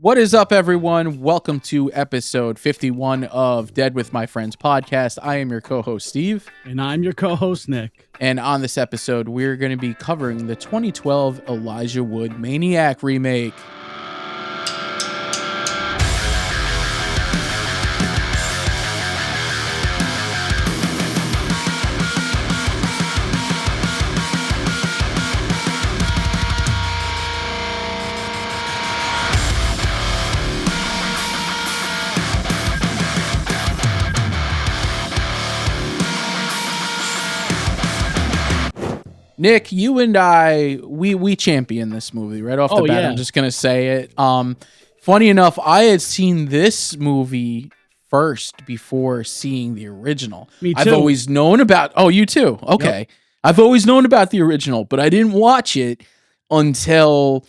What is up, everyone? Welcome to episode 51 of Dead with My Friends podcast. I am your co-host, Steve. And I'm your co-host, Nick. And on this episode, we're going to be covering the 2012 Elijah Wood Maniac remake. Nick, you and I, we champion this movie right off the bat. Yeah. I'm just going to say it. Funny enough, I had seen this movie first before seeing the original. Me too. I've always known about... Oh, you too? Okay. Yep. I've always known about the original, but I didn't watch it until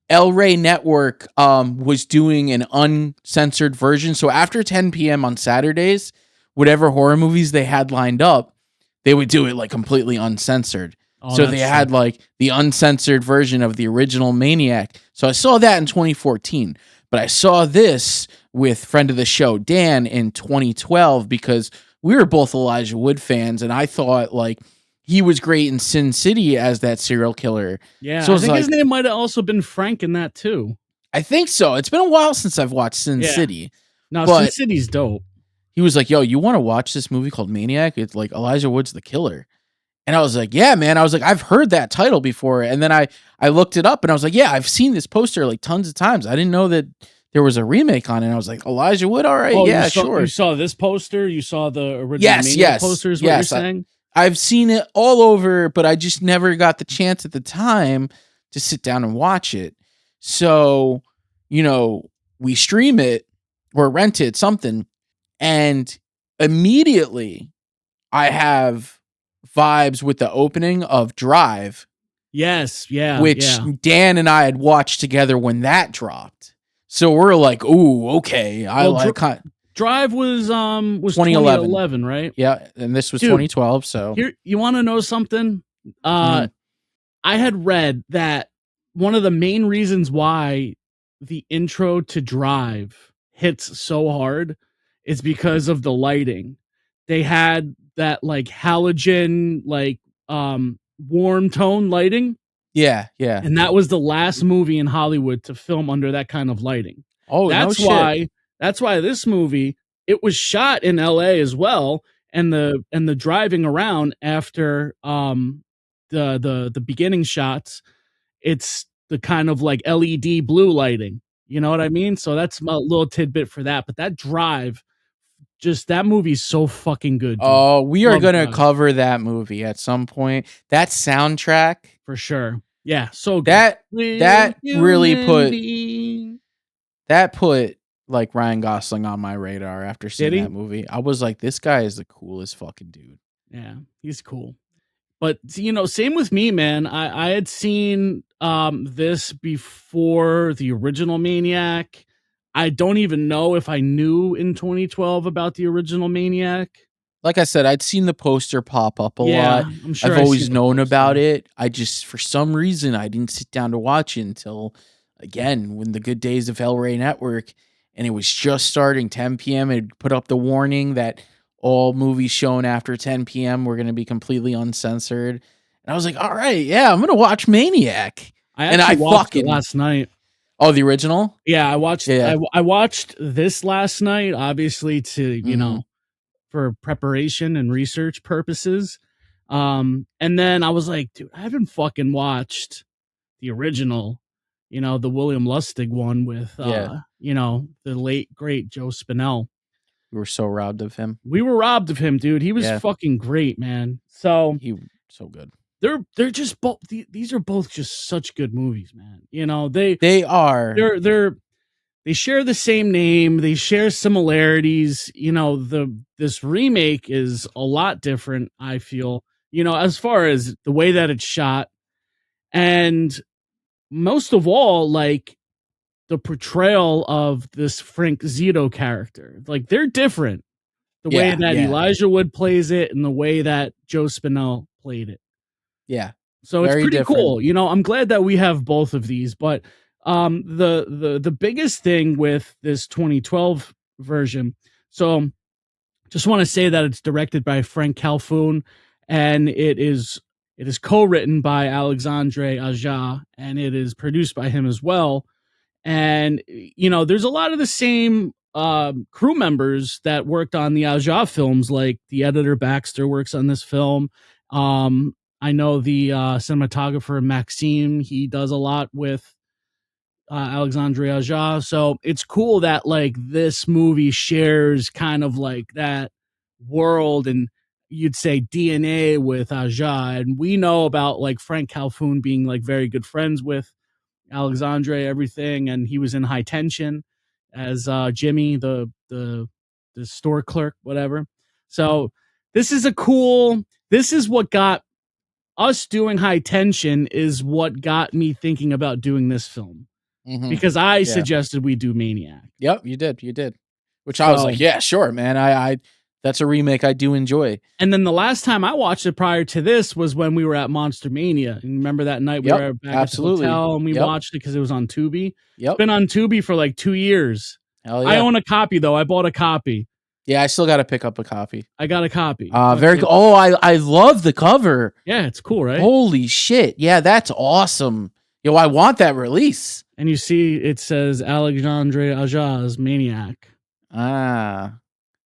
El Rey Network was doing an uncensored version. So after 10 p.m. on Saturdays, whatever horror movies they had lined up, they would do it like completely uncensored. Oh, so they had like the uncensored version of the original Maniac. So I saw that in 2014, but I saw this with friend of the show, Dan, in 2012 because we were both Elijah Wood fans. And I thought like he was great in Sin City as that serial killer. Yeah. So I think his name might have also been Frank in that too. I think so. It's been a while since I've watched Sin City. No, Sin City's dope. He was like, yo, you want to watch this movie called Maniac? It's like Elijah Wood's the killer. And I was like, yeah, man. I was like, I've heard that title before. And then I looked it up and I was like, yeah, I've seen this poster like tons of times. I didn't know that there was a remake on it. And I was like, Elijah Wood, all right, yeah, sure. You saw this poster? You saw the original Maniac posters? What you're saying? I've seen it all over, but I just never got the chance at the time to sit down and watch it. So, you know, we stream it or rent it, something. And immediately I have vibes with the opening of Drive. Yes, yeah. Which Dan and I had watched together when that dropped. So we're like, ooh, okay. Drive was 2011, right? Yeah, and this was 2012, so. Here, you want to know something? I had read that one of the main reasons why the intro to Drive hits so hard is because of the lighting. They had that like halogen, like warm tone lighting. Yeah, yeah. And that was the last movie in Hollywood to film under that kind of lighting. Oh, that's why this movie, it was shot in LA as well. And the driving around after the beginning shots, it's the kind of like LED blue lighting. You know what I mean? So that's a little tidbit for that. But that Drive, just that movie's so fucking good, dude. Oh, we are going to cover that movie at some point. That soundtrack. For sure. Yeah, so good. That really put like Ryan Gosling on my radar after seeing that movie. I was like, this guy is the coolest fucking dude. Yeah, he's cool. But, you know, same with me, man. I had seen this before the original Maniac. I don't even know if I knew in 2012 about the original Maniac. Like I said, I'd seen the poster pop up a lot. I'm sure I've always known about it. I just, for some reason, I didn't sit down to watch it until, again, when the good days of El Rey Network, and it was just starting 10 p.m. It put up the warning that all movies shown after 10 p.m. were going to be completely uncensored. And I was like, all right, yeah, I'm going to watch Maniac. I watched it last night. Oh, the original? Yeah, I watched. Yeah. I watched this last night, obviously to you know, for preparation and research purposes. And then I was like, dude, I haven't fucking watched the original. You know, the William Lustig one with you know, the late great Joe Spinell. We were so robbed of him. We were robbed of him, dude. He was fucking great, man. So so good. They're just both. These are both just such good movies, man. You know they are. They share the same name. They share similarities. You know this remake is a lot different. I feel, you know, as far as the way that it's shot, and most of all, like the portrayal of this Frank Zito character. Like they're different. The way that Elijah Wood plays it and the way that Joe Spinell played it. Yeah. So it's pretty cool. You know, I'm glad that we have both of these, but The biggest thing with this 2012 version, so just want to say that it's directed by Frank Calhoun, and it is co-written by Alexandre Aja, and it is produced by him as well. And there's a lot of the same crew members that worked on the Aja films, like the editor Baxter works on this film. I know the cinematographer Maxime, he does a lot with Alexandre Aja. So it's cool that like this movie shares kind of like that world and you'd say DNA with Aja. And we know about like Frank Calhoun being like very good friends with Alexandre, everything, and he was in High Tension as Jimmy, the store clerk, whatever. So this is a cool. This is what got us doing High Tension. Is what got me thinking about doing this film because I suggested we do Maniac. Yep, you did. Which I was like, yeah, sure, man. I that's a remake I do enjoy. And then the last time I watched it prior to this was when we were at Monster Mania. And remember that night we were back at the hotel and we watched it because it was on Tubi? Yep. It's been on Tubi for like 2 years. Hell yeah. I own a copy, though. I bought a copy. Yeah, I still got to pick up a copy. I got a copy. Very cool. Oh, I love the cover. Yeah, it's cool, right? Holy shit. Yeah, that's awesome. Yo, I want that release. And you see it says Alexandre Aja's Maniac. Ah.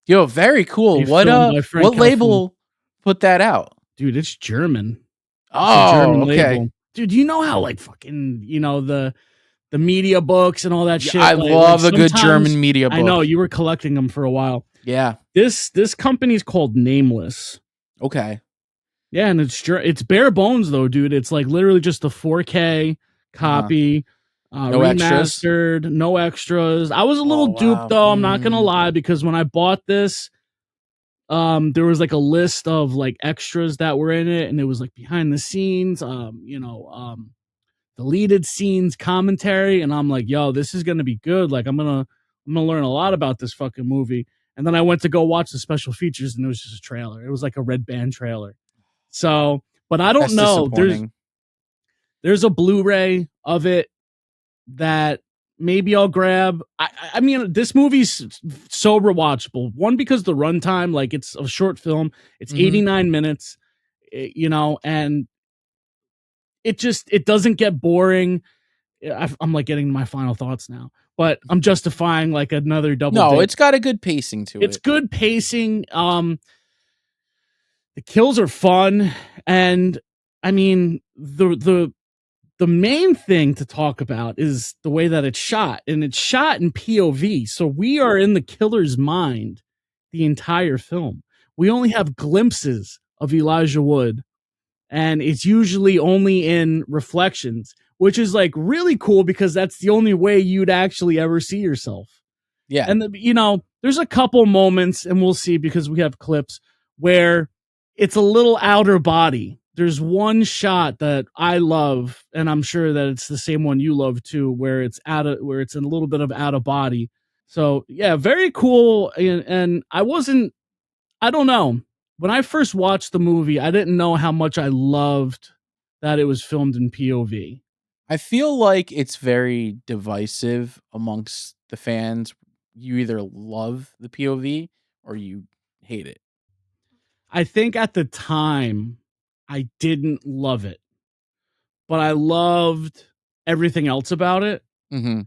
Yo, very cool. What label put that out? Dude, it's German. Oh, German label. Dude, you know how like fucking, the media books and all that shit. I love a good German media book. I know, you were collecting them for a while. Yeah. This company's called Nameless. Okay. Yeah, and it's bare bones though, dude. It's like literally just a 4K copy. No remastered, extras. No extras. I was a little duped though, I'm not gonna lie, because when I bought this, there was like a list of like extras that were in it, and it was like behind the scenes, deleted scenes, commentary, and I'm like, yo, this is gonna be good. Like I'm gonna learn a lot about this fucking movie. And then I went to go watch the special features, and it was just a trailer. It was like a red band trailer. So, but I don't know. There's a Blu-ray of it that maybe I'll grab. I mean, this movie's so rewatchable. One, because the runtime, like it's a short film. It's 89 minutes, and it doesn't get boring. I'm like getting my final thoughts now, but I'm justifying like another double. No, it's got a good pacing to it. It's good pacing. The kills are fun, and I mean the main thing to talk about is the way that it's shot, and it's shot in POV. So we are in the killer's mind the entire film. We only have glimpses of Elijah Wood, and it's usually only in reflections, which is like really cool because that's the only way you'd actually ever see yourself. Yeah. And there's a couple moments, and we'll see because we have clips where it's a little outer body. There's one shot that I love, and I'm sure that it's the same one you love too, where it's in a little bit of out of body. So yeah, very cool. And I don't know. When I first watched the movie, I didn't know how much I loved that it was filmed in POV. I feel like it's very divisive amongst the fans. You either love the POV or you hate it. I think at the time I didn't love it, but I loved everything else about it. Mm-hmm.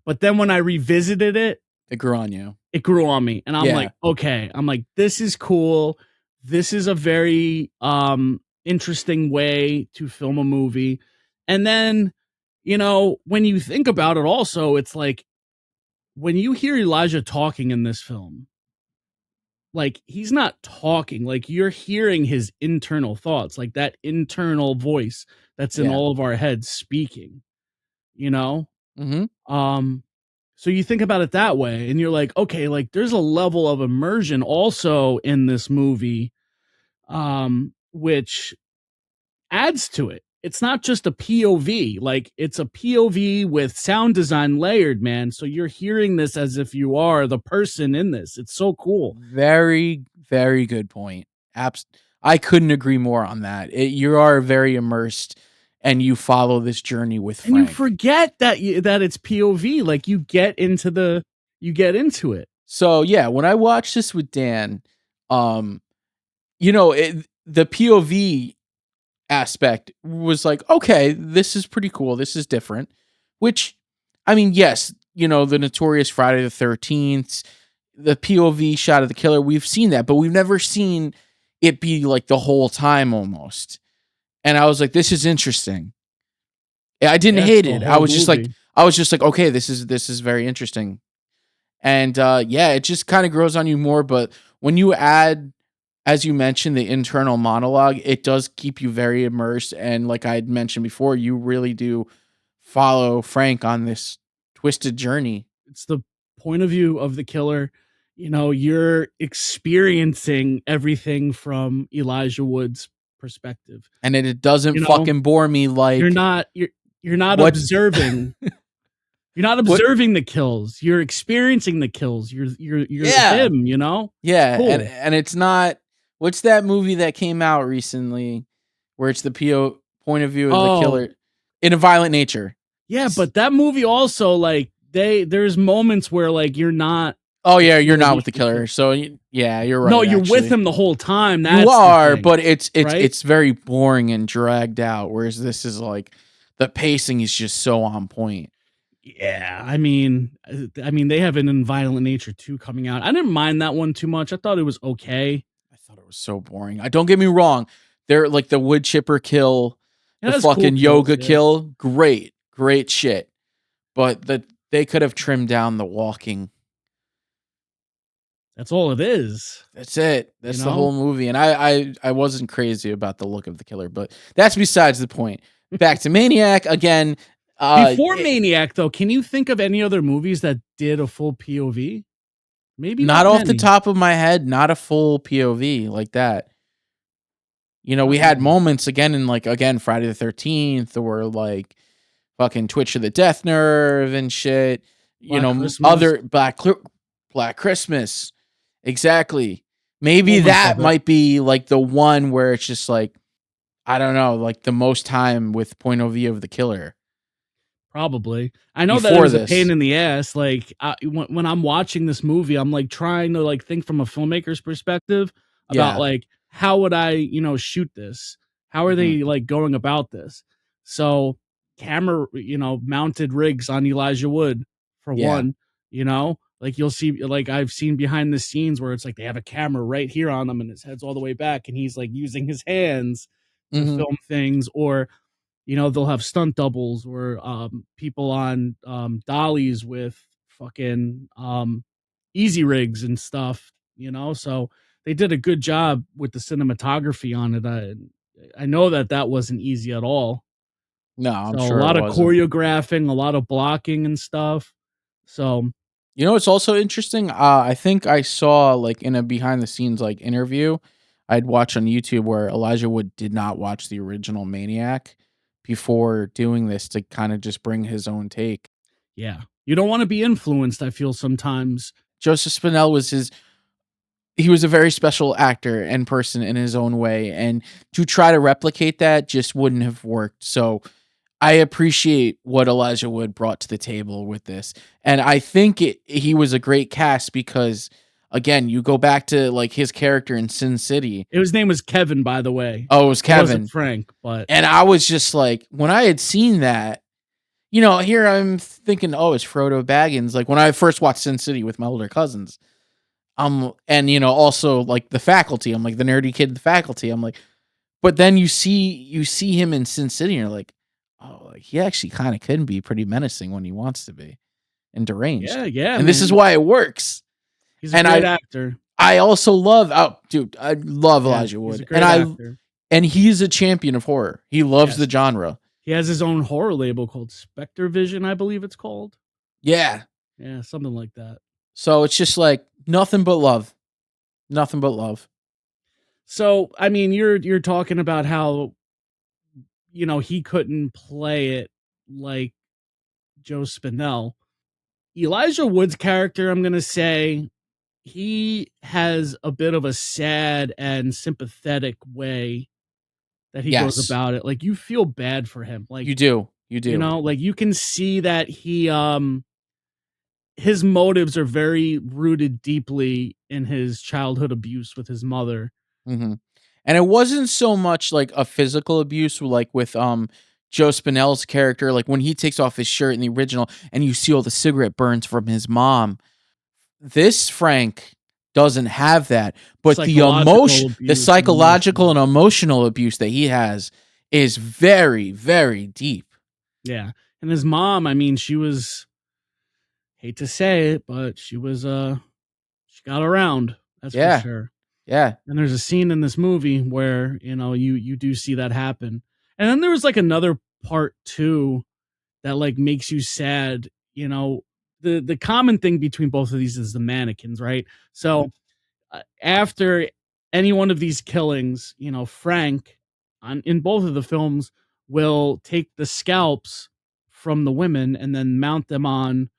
But then when I revisited it, it grew on you. It grew on me, and I'm like, okay. I'm like, this is cool. This is a very interesting way to film a movie. And then, when you think about it, also, it's like when you hear Elijah talking in this film, like he's not talking, like you're hearing his internal thoughts, like that internal voice that's in all of our heads speaking, Mm-hmm. So you think about it that way, and you're like, okay, like there's a level of immersion also in this movie, which adds to it. It's not just a POV, like it's a POV with sound design layered, man. So you're hearing this as if you are the person in this. It's so cool. Very, very good point. I couldn't agree more on that. You are very immersed and you follow this journey with And you Frank. forget that that it's POV. Like you get into it. So yeah, when I watched this with Dan, um, you know, the POV aspect was like, okay, this is pretty cool. This is different. Which, I mean, yes, you know, the notorious Friday the 13th, the POV shot of the killer, we've seen that, but we've never seen it be like the whole time almost. And I was like, this is interesting. I didn't Yes, hate the it. whole movie. I was just like, okay, this is very interesting. And yeah, it just kind of grows on you more. But when you add, as you mentioned, the internal monologue, it does keep you very immersed. And like I had mentioned before, you really do follow Frank on this twisted journey. It's the point of view of the killer. You know, you're experiencing everything from Elijah Wood's perspective. And it doesn't You know, fucking bore me you're like not you're not what observing. You're not what observing the kills. You're experiencing the kills. You're yeah. him, you know? It's Yeah. cool. And it's not, what's that movie that came out recently where it's the point of view of the Oh, killer in a violent nature? yeah, but that movie also like there's moments where like you're not Oh the yeah, you're not POV with the of the killer. killer. So yeah, you're No, right. you're with Actually, him the whole time. you That's the are, thing, but it's right? it's very boring and dragged out. Whereas this is like the pacing is just so on point. Yeah, I mean, they have an violent nature too coming out. I didn't mind that one too much. I thought it was okay. I thought it was so boring. I don't get me wrong. They're like the wood chipper kill, It the has cool fucking kills. yoga Yeah, kill, great shit. But they could have trimmed down the walking. that's all it is. That's it. You That's the know. whole movie. And I wasn't crazy about the look of the killer, but that's besides the point. Back to Maniac again. Before Maniac, though, can you think of any other movies that did a full POV? Maybe Not not off the many. top of my head, not a full POV like that. You know, Not we had many. moments again in like again Friday the 13th or like fucking Twitch of the Death Nerve and shit. You Black know, Christmas. other Black Christmas. Exactly. Maybe Moments that of it. might be like the one where it's just like I don't know, like the most time with point of view of the killer Probably. I know that it before was a pain this. in the ass. Like when I'm watching this movie, I'm like trying to like think from a filmmaker's perspective about Yeah. like how would I, shoot this? How are Mhm. they like going about this? So camera, mounted rigs on Elijah Wood for Yeah. one, like you'll see like I've seen behind the scenes where it's like they have a camera right here on him and his head's all the way back and he's like using his hands to Mhm. film things or they'll have stunt doubles or people on dollies with fucking easy rigs and stuff, so they did a good job with the cinematography on it. I know that wasn't easy at all. No, So I'm a sure it lot of wasn't. choreographing, a lot of blocking and stuff. So You know, it's also interesting. I think I saw like in a behind the scenes like interview I'd watch on YouTube where Elijah Wood did not watch the original Maniac before doing this to kind of just bring his own take. yeah, you don't want to be influenced, I feel sometimes. Joseph Spinell was he was a very special actor and person in his own way, and to try to replicate that just wouldn't have worked. So I appreciate what Elijah Wood brought to the table with this. And I think he was a great cast because again, you go back to like his character in Sin City. His name was Kevin, by the way. Oh, it was It wasn't Kevin. Frank, but And I was just like, when I had seen that, you know, here I'm thinking, oh, it's Frodo Baggins. Like when I first watched Sin City with my older cousins, and you know, also like the faculty, I'm like the nerdy kid, the faculty. I'm like, but then you see him in Sin City, and you're like, oh, like he actually kind of can be pretty menacing when he wants to be and deranged. yeah, yeah, And this is man. why it works. He's a And great actor. I also love dude, I love Yeah, Elijah he's a Wood. great actor. And he's a champion of horror. He loves Yes. the genre. He has his own horror label called Spectre Vision, I believe it's called. Yeah. Yeah, something like that. So it's just like nothing but love. Nothing but love. So, I mean, you're talking about how he couldn't play it like Joe Spinell. Elijah Wood's character, I'm going to say, he has a bit of a sad and sympathetic way that he goes Yes. about it. Like, you feel bad for him. Like, You do. You you do. know, like you can see that his motives are very rooted deeply in his childhood abuse with his mother. Hmm. And it wasn't so much like a physical abuse, like with Joe Spinell's character, like when he takes off his shirt in the original and you see all the cigarette burns from his mom. This Frank doesn't have that, but Psychological the abuse and psychological emotional. and emotional abuse that he has is very, very deep. Yeah. And his mom, I mean, she was, hate to say it, but she was she got around, that's for Yeah. sure. Yeah. And there's a scene in this movie where, you know, you do see that happen. And then there was like another part too that like makes you sad. You know, the common thing between both of these is the mannequins, right? So after any one of these killings, you know, Frank in both of the films will take the scalps from the women and then mount them on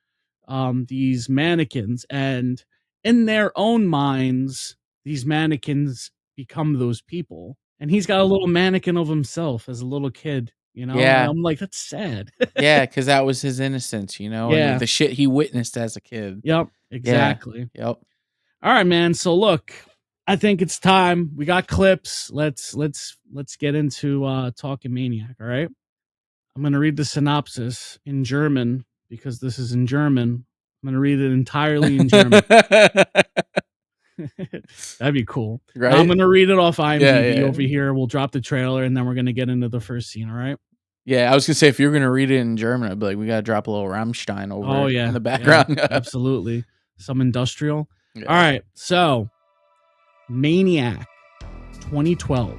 these mannequins, and in their own minds, these mannequins become those people. And he's got a little mannequin of himself as a little kid, you know, and Yeah. I'm like, that's sad. Yeah, because that was his innocence, and Yeah. the shit he witnessed as a kid. Yep. Yeah. Exactly. Yep. All right, man. So look, I think it's time. We got clips. Let's get into talking Maniac. All right. I'm gonna read the synopsis in German because this is in German. I'm gonna read it entirely in German. That'd be cool. Now I'm Right? gonna read it off Yeah, IMDb yeah. over here. We'll drop the trailer and then we're gonna get into the first scene. All right. Yeah, I was gonna say if you're gonna read it in German, I'd be like, we gotta drop a little Rammstein Oh over it in yeah, the yeah, background. absolutely. Some industrial. Yeah. All right. So, Maniac, 2012.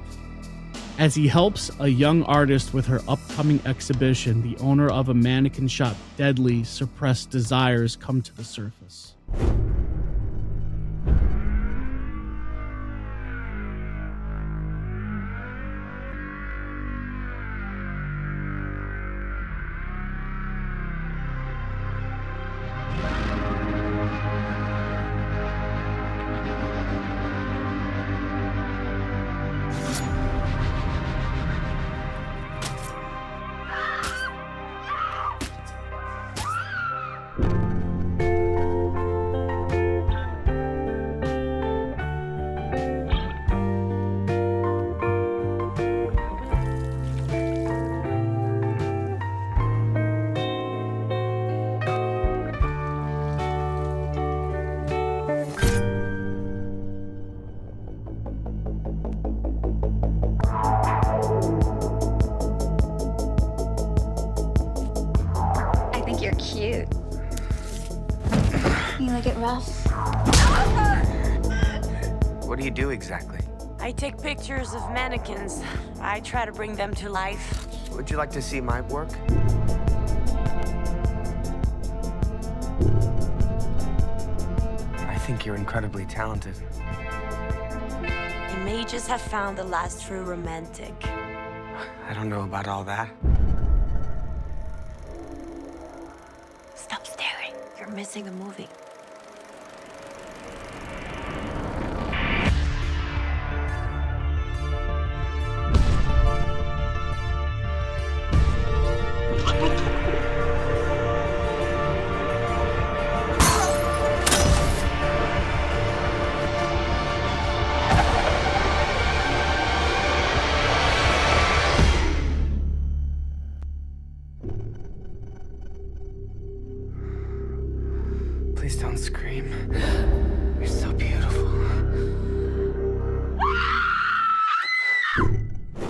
As he helps a young artist with her upcoming exhibition, the owner of a mannequin shop, deadly suppressed desires come to the surface. I think you're cute. You like it rough? What do you do exactly? I take pictures of mannequins. I try to bring them to life. Would you like to see my work? I think you're incredibly talented. Images have found the last true romantic. I don't know about all that. Stop staring. You're missing a movie. Please don't scream. You're so beautiful.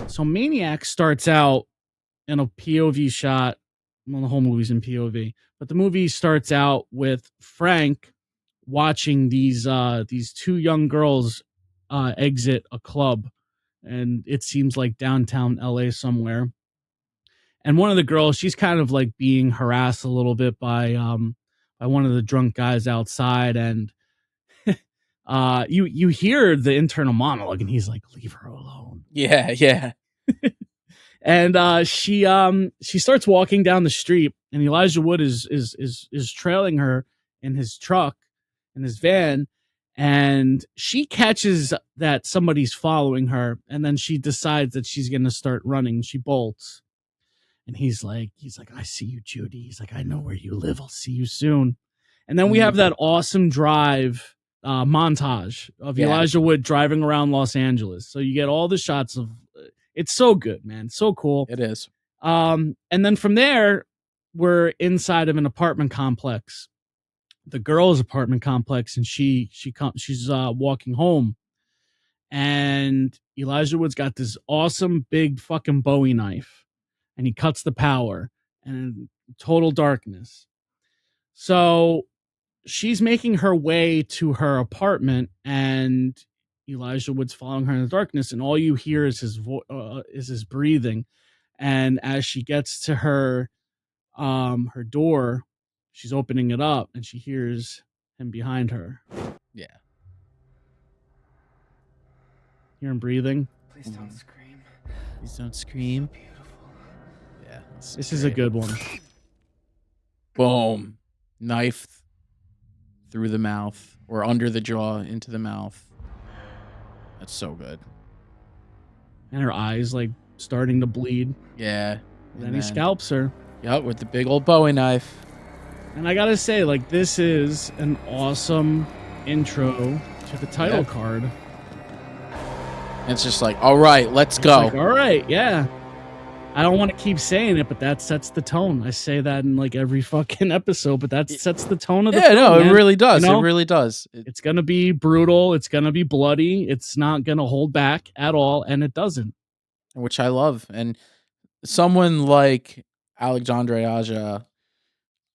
So Maniac starts out in a POV shot. Well, the whole movie's in POV, but the movie starts out with Frank watching these two young girls exit a club, and it seems like downtown LA somewhere. And one of the girls, she's kind of like being harassed a little bit by one of the drunk guys outside, and you hear the internal monologue, and he's like, "Leave her alone." Yeah, yeah. And she starts walking down the street, and Elijah Wood is trailing her in his truck, in his van, and she catches that somebody's following her, and then she decides that she's going to start running. She bolts, and he's like, I see you, Judy. He's like, I know where you live. I'll see you soon. And then we have that awesome drive montage of Elijah Wood driving around Los Angeles. So you get all the shots of it's so good, man. So cool. It is. And then from there, we're inside of an apartment complex, the girl's apartment complex, and she's walking home, and Elijah Wood's got this awesome big fucking Bowie knife, and he cuts the power, and total darkness. So she's making her way to her apartment, and Elijah Wood's following her in the darkness, and all you hear is his breathing. And as she gets to her door, she's opening it up, and she hears him behind her. Yeah. Hear him breathing. Please don't scream. Please don't scream. So beautiful. Yeah. This is a good one. Boom. Knife through the mouth or under the jaw into the mouth. That's so good. And her eyes like starting to bleed. Yeah. Then he scalps her. Yep, with the big old Bowie knife. And I gotta say, like, this is an awesome intro to the title card. And it's just like, all right, let's go. Like, all right, yeah. I don't want to keep saying it, but that sets the tone. I say that in like every fucking episode, but that sets the tone of the film, no, man. it really does. You know? It really does. It's gonna be brutal. It's gonna be bloody. It's not gonna hold back at all, and it doesn't. Which I love. And someone like Alexandre Aja,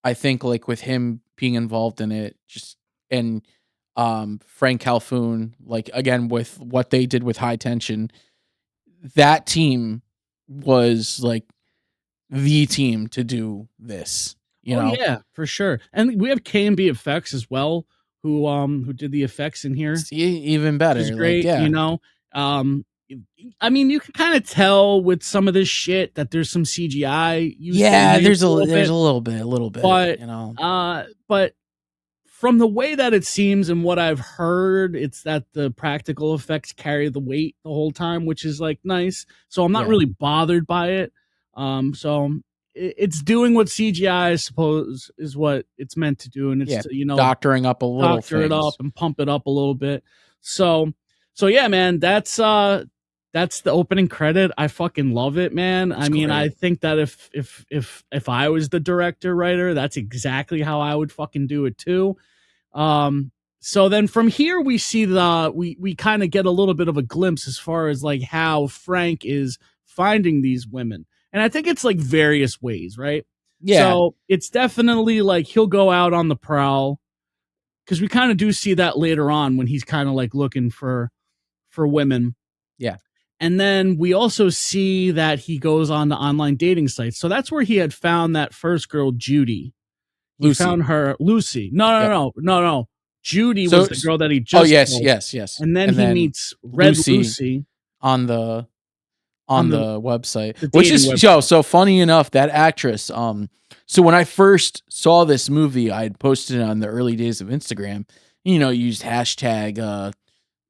I think, like, with him being involved in it, just and Frank Calhoun, like, again, with what they did with High Tension, that team was like the team to do this. You know? Yeah, for sure. And we have K&B Effects as well, who did the effects in here. Even better. Which is great, like, you know. I mean, you can kind of tell with some of this shit that there's some CGI. There's a little bit, but you know. But from the way that it seems and what I've heard, it's that the practical effects carry the weight the whole time, which is like nice. So I'm not really bothered by it. So it's doing what CGI, I suppose, is what it's meant to do, and it's you know, doctoring up a little, doctor it up and pump it up a little bit. So yeah, man, that's the opening credit. I fucking love it, man. I mean, I think that if I was the director writer, that's exactly how I would fucking do it too. So then from here we see we kind of get a little bit of a glimpse as far as like how Frank is finding these women. And I think it's like various ways, right? Yeah. So it's definitely like he'll go out on the prowl, because we kind of do see that later on when he's kind of like looking for women. Yeah. And then we also see that he goes on the online dating sites. So that's where he had found that first girl, Judy. He found her, Lucy. No. Judy was the girl that he just told. yes. And then he meets Red Lucy on the website, which is so funny enough. That actress. So when I first saw this movie, I had posted it on the early days of Instagram. You know, used hashtag.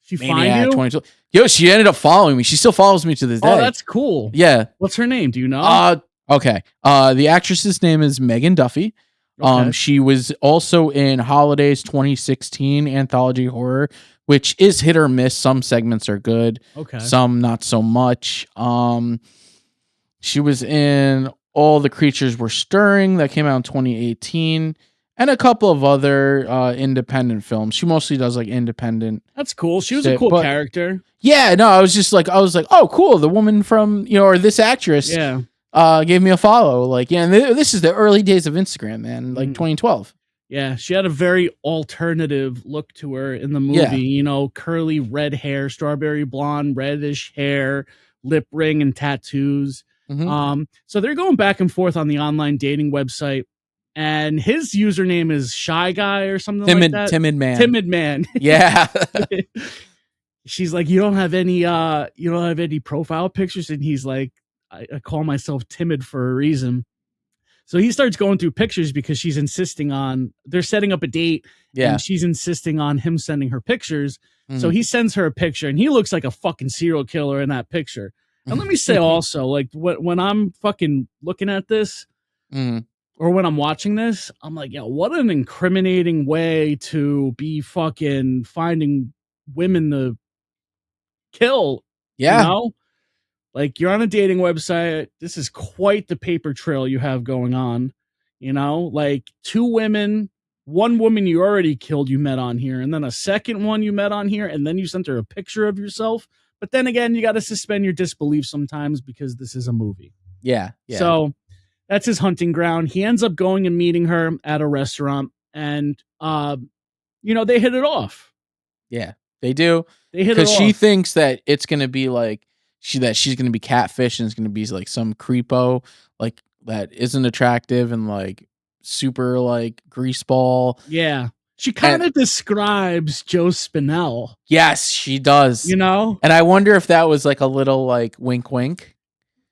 She Maniac find you? Yo, she ended up following me. She still follows me to this day. Oh, that's cool. Yeah. What's her name? Do you know? Okay. The actress's name is Megan Duffy. Okay. She was also in Holidays 2016 anthology horror, which is hit or miss. Some segments are good. Okay. Some not so much. She was in All the Creatures Were Stirring that came out in 2018. And a couple of other independent films. She mostly does like independent. That's cool. She was a cool character. Yeah, no, I was like, oh, cool. The woman from, or this actress gave me a follow. Like, yeah, and this is the early days of Instagram, man, like 2012. Yeah, she had a very alternative look to her in the movie. You know, curly red hair, strawberry blonde, reddish hair, lip ring, and tattoos. Mm-hmm. So they're going back and forth on the online dating website. And his username is Shy Guy or something like that. Timid Man. Timid Man. Yeah. She's like, you don't have any profile pictures, and he's like, I call myself timid for a reason. So he starts going through pictures because she's insisting on, they're setting up a date Yeah. and she's insisting on him sending her pictures. So Mhm. he sends her a picture and he looks like a fucking serial killer in that picture. And let me say also, like when I'm fucking looking at this Mhm. or when I'm watching this, I'm like, yo, what an incriminating way to be fucking finding women to kill, you Yeah. know? Like you're on a dating website. This is quite the paper trail you have going on. You know, like 2 women, 1 woman you already killed, you met on here, and then a second one you met on here, and then you sent her a picture of yourself. But then again, you got to suspend your disbelief sometimes because this is a movie. Yeah. Yeah. So that's his hunting ground. He ends up going and meeting her at a restaurant, and they hit it off. Yeah, they do. They hit it Because she off. thinks that it's gonna be like she's gonna be catfish and it's gonna be like some creepo like that isn't attractive and like super like greaseball. Yeah. She kind of describes Joe Spinell, Yes, she does. you know? And I wonder if that was like a little like wink wink.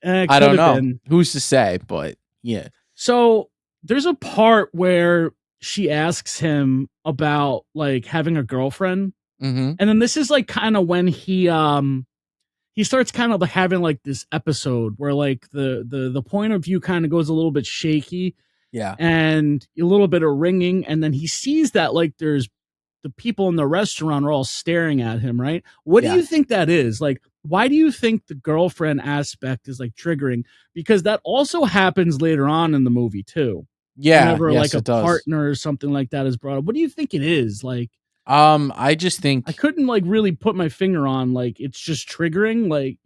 It I could don't have know. been. Who's to say? But yeah. So there's a part where she asks him about like having a girlfriend. Mm-hmm. And then this is like kind of when he starts kind of having like this episode where like the point of view kind of goes a little bit shaky. Yeah. And a little bit of ringing, and then he sees that like there's the people in the restaurant are all staring at him, right? What do you think that is? Like, why do you think the girlfriend aspect is like triggering? Because that also happens later on in the movie too. Yeah. Whenever Yes, like a it does. partner or something like that is brought up. What do you think it is? Like, I just think I couldn't like really put my finger on like it's just triggering. Like,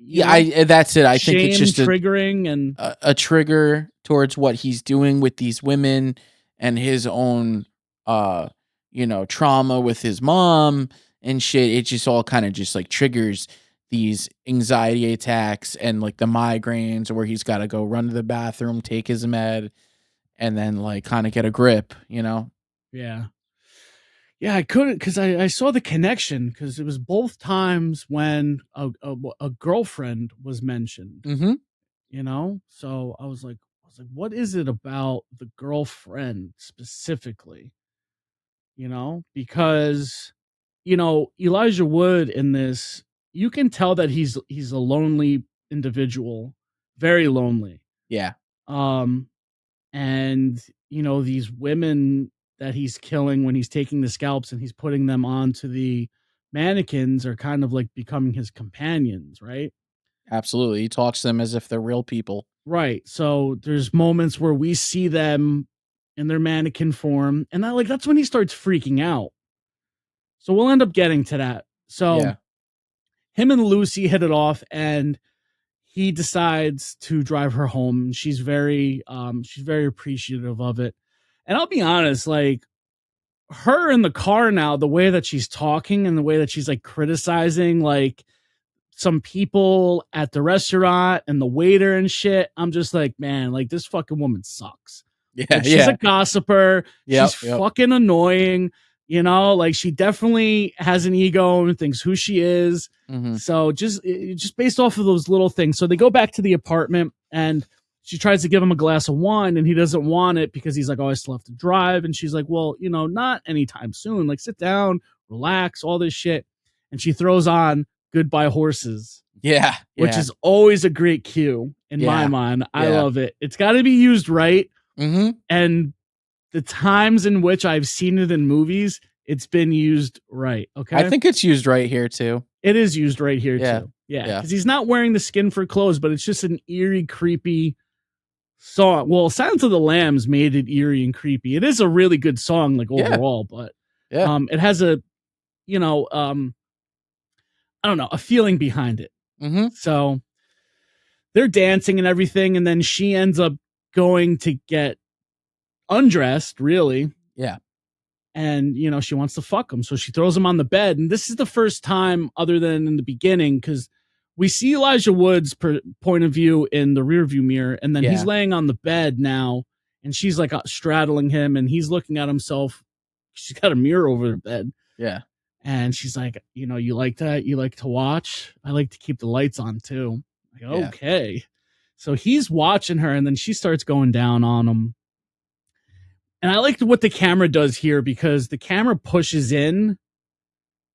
that's it. I think it's just triggering and a trigger towards what he's doing with these women and his own trauma with his mom and shit. It just all kind of just like triggers these anxiety attacks and like the migraines where he's got to go run to the bathroom, take his med, and then like kind of get a grip, Yeah. Yeah, I couldn't because I saw the connection because it was both times when a girlfriend was mentioned, Mm-hmm. So I was like, what is it about the girlfriend specifically? Because Elijah Wood in this, you can tell that he's a lonely individual, very lonely. Yeah. And these women that he's killing when he's taking the scalps and he's putting them onto the mannequins are kind of like becoming his companions, right? Absolutely. He talks to them as if they're real people. Right. So there's moments where we see them in their mannequin form, and that's when he starts freaking out. So we'll end up getting to that. So him and Lucy hit it off, and he decides to drive her home. She's very appreciative of it. And I'll be honest, like her in the car now, the way that she's talking and the way that she's like criticizing like some people at the restaurant and the waiter and shit, I'm just like, man, like this fucking woman sucks. Yeah. Like, she's a gossiper. Yep, She's fucking annoying. Like she definitely has an ego and thinks who she is. Mm-hmm. So just based off of those little things. So they go back to the apartment and she tries to give him a glass of wine and he doesn't want it because he's like, oh, I still have to drive. And she's like, well, not anytime soon. Like sit down, relax, all this shit. And she throws on Goodbye Horses. Yeah. Which is always a great cue in my mind. I love it. It's got to be used right. Mm-hmm. And the times in which I've seen it in movies, it's been used right. Okay. I think it's used right here too. It is used right here too. Yeah. Because he's not wearing the skin for clothes, but it's just an eerie, creepy song. Well, Silence of the Lambs made it eerie and creepy. It is a really good song, like overall, but it has a, I don't know, a feeling behind it. Mm-hmm. So they're dancing and everything, and then she ends up going to get undressed, really. Yeah. And, she wants to fuck him. So she throws him on the bed. And this is the first time, other than in the beginning, because we see Elijah Wood's point of view in the rearview mirror. And then he's laying on the bed now. And she's like straddling him. And he's looking at himself. She's got a mirror over the bed. Yeah. And she's like, you like that? You like to watch? I like to keep the lights on too. Like, okay. So he's watching her. And then she starts going down on him. And I liked what the camera does here because the camera pushes in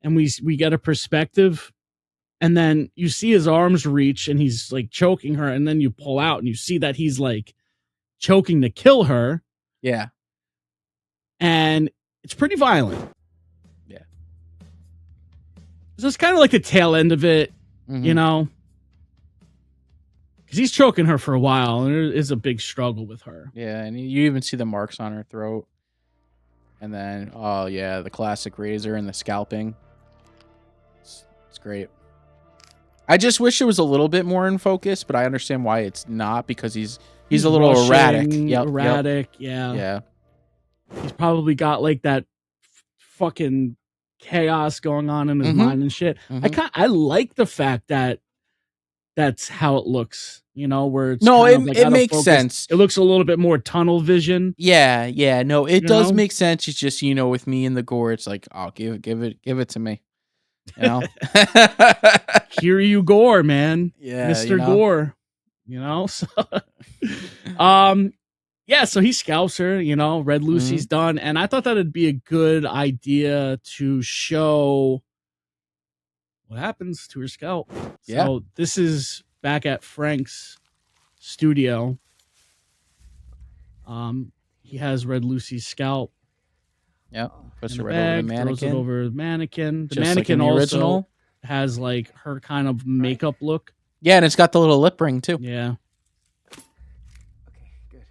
and we get a perspective, and then you see his arms reach and he's like choking her, and then you pull out and you see that he's like choking to kill her. Yeah. And it's pretty violent. Yeah. So it's kind of like the tail end of it, you know? Because he's choking her for a while, and there is a big struggle with her. Yeah, and you even see the marks on her throat. And then, oh yeah, the classic razor and the scalping. It's great. I just wish it was a little bit more in focus, but I understand why it's not, because he's a little rushing, erratic. Erratic, yeah. Yeah. He's probably got like that fucking chaos going on in his mind and shit. I like the fact that that's how it looks, you know, where it's it makes sense. It looks a little bit more tunnel vision. Yeah, no, it does make sense. It's just, you know, with me and the gore, it's like, oh, give it to me. You know? Kiryu Gore, man. Yeah. Mr. You know? Gore. You know? So yeah, so he scalps her, you know, Red Lucy's done. And I thought that'd be a good idea to show what happens to her scalp. Yeah. So this is back at Frank's studio. He has Red Lucy's scalp. Yep. Puts in it the right bag, over the mannequin. throws it over the mannequin. The Just like mannequin in the also original. has like her kind of makeup look. Yeah, and it's got the little lip ring too. Yeah. Okay, good.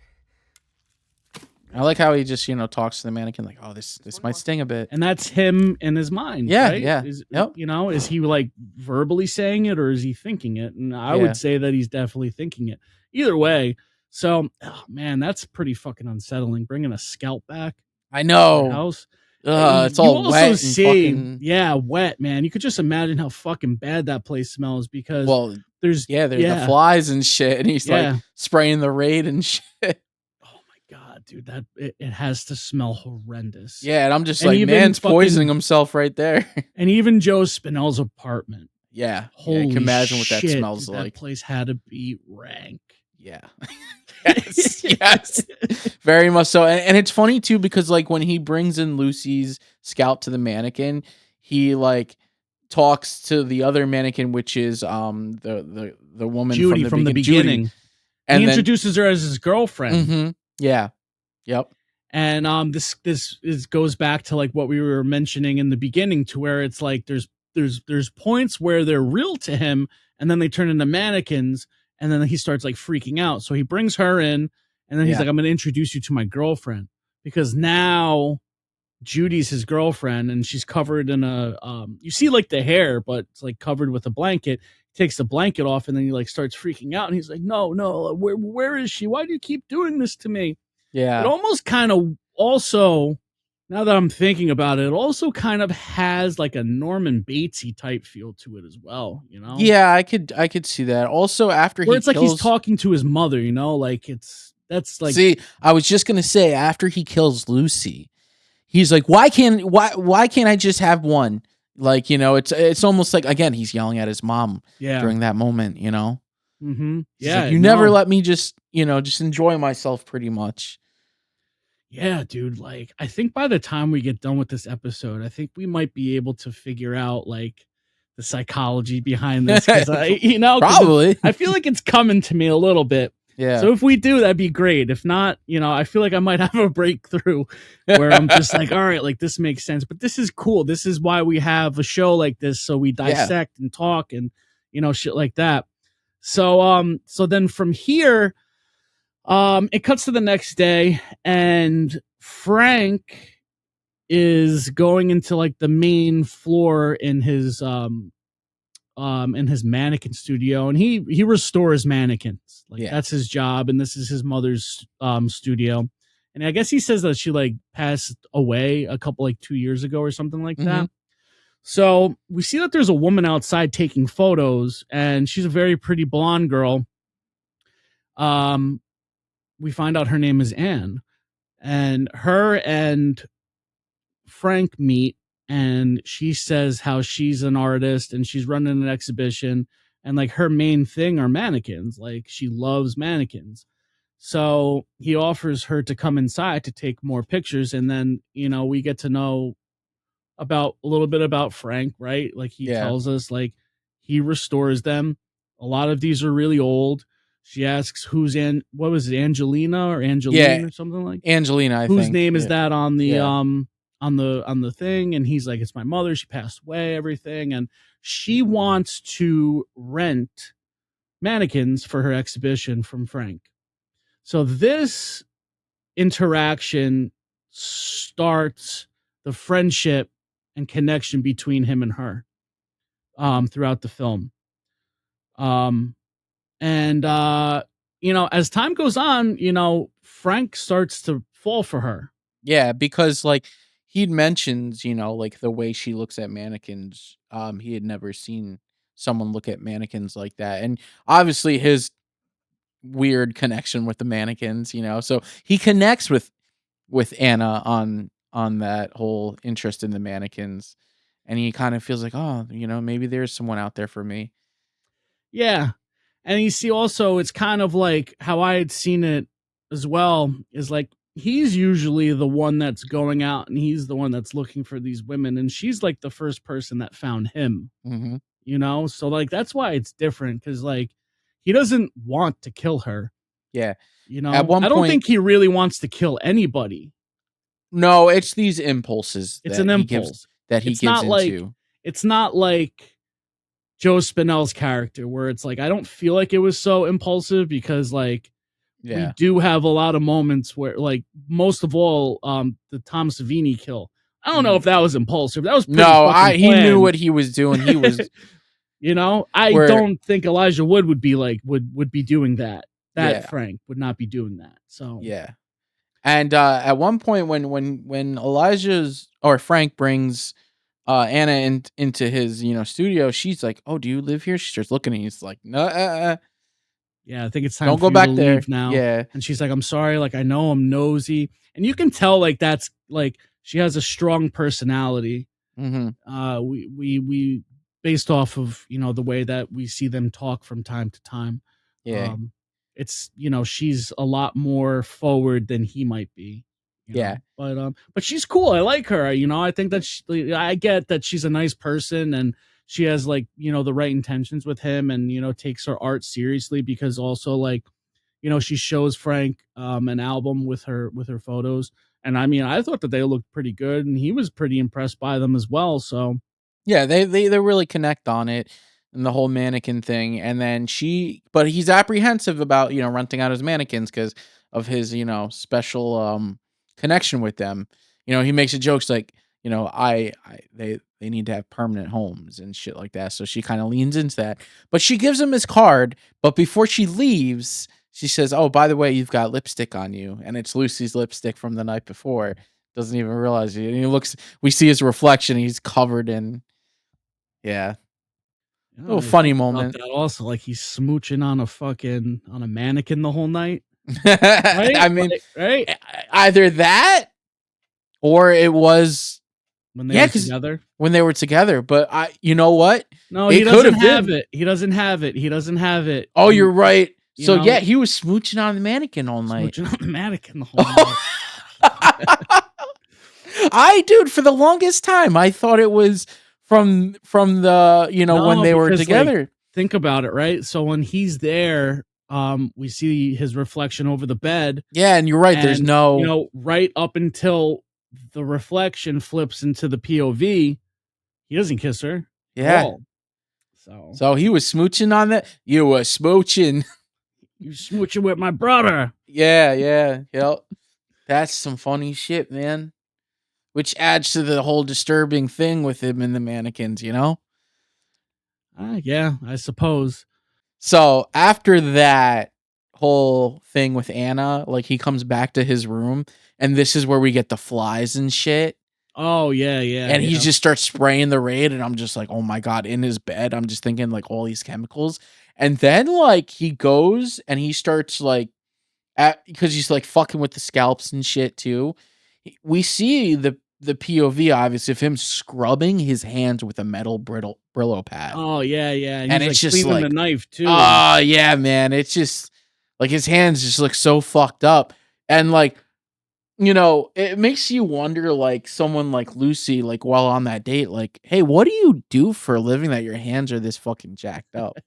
I like how he just, you know, talks to the mannequin like, oh, this might sting a bit. And that's him in his mind. Yeah, right? yeah. You know, is he like verbally saying it or is he thinking it? And I would say that he's definitely thinking it. Either way. So, oh, man, that's pretty fucking unsettling. Bringing a scalp back. I know. House. It's all wet and fucking... Yeah, wet, man. You could just imagine how fucking bad that place smells because there's the flies and shit, and he's like spraying the raid and shit. Oh my god, dude, that it has to smell horrendous. Yeah, and I'm just like, man's poisoning himself right there. And even Joe Spinell's apartment. Yeah, holy you can imagine what shit, that smells dude, like. That place had to be rank. Yeah. yes, very much so. And it's funny too, because like when he brings in Lucy's scalp to the mannequin, he like talks to the other mannequin, which is the woman Judy from the beginning. Judy. And he introduces her as his girlfriend. Yeah. Yep. And this goes back to like what we were mentioning in the beginning, to where it's like there's points where they're real to him, and then they turn into mannequins. And then he starts like freaking out. So he brings her in, and then he's like, I'm going to introduce you to my girlfriend, because now Judy's his girlfriend, and she's covered in a, you see like the hair, but it's like covered with a blanket. He takes the blanket off, and then he like starts freaking out. And he's like, no, where is she? Why do you keep doing this to me? Yeah. It almost kind of also, now that I'm thinking about it, it also kind of has like a Norman Batesy type feel to it as well, you know? Yeah, I could see that. Also, after where it's like he's talking to his mother, you know, like that's like. See, I was just gonna say, after he kills Lucy, he's like, why can't I just have one? Like, you know, it's almost like, again, he's yelling at his mom during that moment, you know? Mm-hmm. Yeah, like, you never let me just enjoy myself, pretty much. Yeah, dude, like, I think by the time we get done with this episode, I think we might be able to figure out, like, the psychology behind this. Because probably. I feel like it's coming to me a little bit. Yeah. So if we do, that'd be great. If not, I feel like I might have a breakthrough where I'm just like, all right, like, this makes sense. But this is cool. This is why we have a show like this. So we dissect and talk and, shit like that. So then from here, it cuts to the next day, and Frank is going into like the main floor in his mannequin studio, and he restores mannequins. Like that's his job, and this is his mother's studio. And I guess he says that she like passed away a couple, like 2 years ago or something like that. So we see that there's a woman outside taking photos, and she's a very pretty blonde girl. We find out her name is Anne, and her and Frank meet, and she says how she's an artist and she's running an exhibition, and like her main thing are mannequins. Like she loves mannequins. So he offers her to come inside to take more pictures, and then we get to know about a little bit about Frank, right? Like he Yeah. tells us like he restores them. A lot of these are really old. She asks what was it, Angelina or Angeline or something like Angelina, I whose think. name is Yeah. that on the Yeah. on the thing, and he's like, it's my mother, she passed away, everything, and she wants to rent mannequins for her exhibition from Frank. So this interaction starts the friendship and connection between him and her throughout the film. And as time goes on, Frank starts to fall for her. Yeah, because like he'd mentioned, like the way she looks at mannequins. He had never seen someone look at mannequins like that. And obviously his weird connection with the mannequins, so he connects with Anna on that whole interest in the mannequins. And he kind of feels like, oh, maybe there's someone out there for me. Yeah. And you see also, it's kind of like how I had seen it as well, is like he's usually the one that's going out and he's the one that's looking for these women. And she's like the first person that found him, Mm-hmm. So like that's why it's different, because like he doesn't want to kill her. Yeah. At one point, I don't think he really wants to kill anybody. No, it's these impulses. It's an impulse that he gives into. It's not like Joe Spinell's character, where it's like I don't feel like it was so impulsive, because like we do have a lot of moments where, like, most of all, the Tom Savini kill. I don't know if that was impulsive. That was he knew what he was doing. He was, I don't think Elijah Wood would be like would be doing that. Frank would not be doing that. So yeah. And at one point, when Elijah's or Frank brings Anna into his studio, she's like, "Oh, do you live here?" She starts looking, and he's like, "No, yeah, I think it's time. Don't for go you back to there leave now." Yeah, and she's like, "I'm sorry. Like, I know I'm nosy," and you can tell like that's like she has a strong personality. Mm-hmm. We based off of the way that we see them talk from time to time. Yeah, it's she's a lot more forward than he might be. Yeah. But she's cool. I like her. I think that I get that she's a nice person, and she has like the right intentions with him, and takes her art seriously, because also like she shows Frank an album with her photos, and I mean I thought that they looked pretty good, and he was pretty impressed by them as well. So yeah, they really connect on it and the whole mannequin thing, and then but he's apprehensive about renting out his mannequins because of his special connection with them. He makes a jokes like they need to have permanent homes and shit like that. So she kind of leans into that, but she gives him his card. But before she leaves, she says, "Oh, by the way, you've got lipstick on you," and it's Lucy's lipstick from the night before. Doesn't even realize it. And he looks. We see his reflection. He's covered in. Yeah. Oh, funny moment. That also, like he's smooching on a mannequin the whole night. Right? I mean, right? Either that, or it was when they were together. When they were together, but you know what? No, he doesn't have it. He doesn't have it. He doesn't have it. Oh, you're right. So yeah, he was smooching on the mannequin all night. Smooching on the mannequin the whole night. Dude, for the longest time, I thought it was from the when they were together. Like, think about it, right? So when he's there, we see his reflection over the bed. Yeah, and you're right. There's no right up until the reflection flips into the POV, he doesn't kiss her. Yeah. So he was smooching on that. You were smooching. You smooching with my brother. Yeah. That's some funny shit, man. Which adds to the whole disturbing thing with him and the mannequins, Yeah, I suppose. So after that whole thing with Anna, like he comes back to his room, and this is where we get the flies and shit. Oh, yeah. And he just starts spraying the raid, and I'm just like, oh my God, in his bed. I'm just thinking like all these chemicals. And then like he goes and he starts like, because he's like fucking with the scalps and shit too. We see the POV obviously of him scrubbing his hands with a metal Brillo pad. Oh yeah. And it's just like the knife too. Oh yeah, man. It's just Like his hands just look so fucked up. And like, it makes you wonder, like someone like Lucy, like while on that date, like, hey, what do you do for a living that your hands are this fucking jacked up?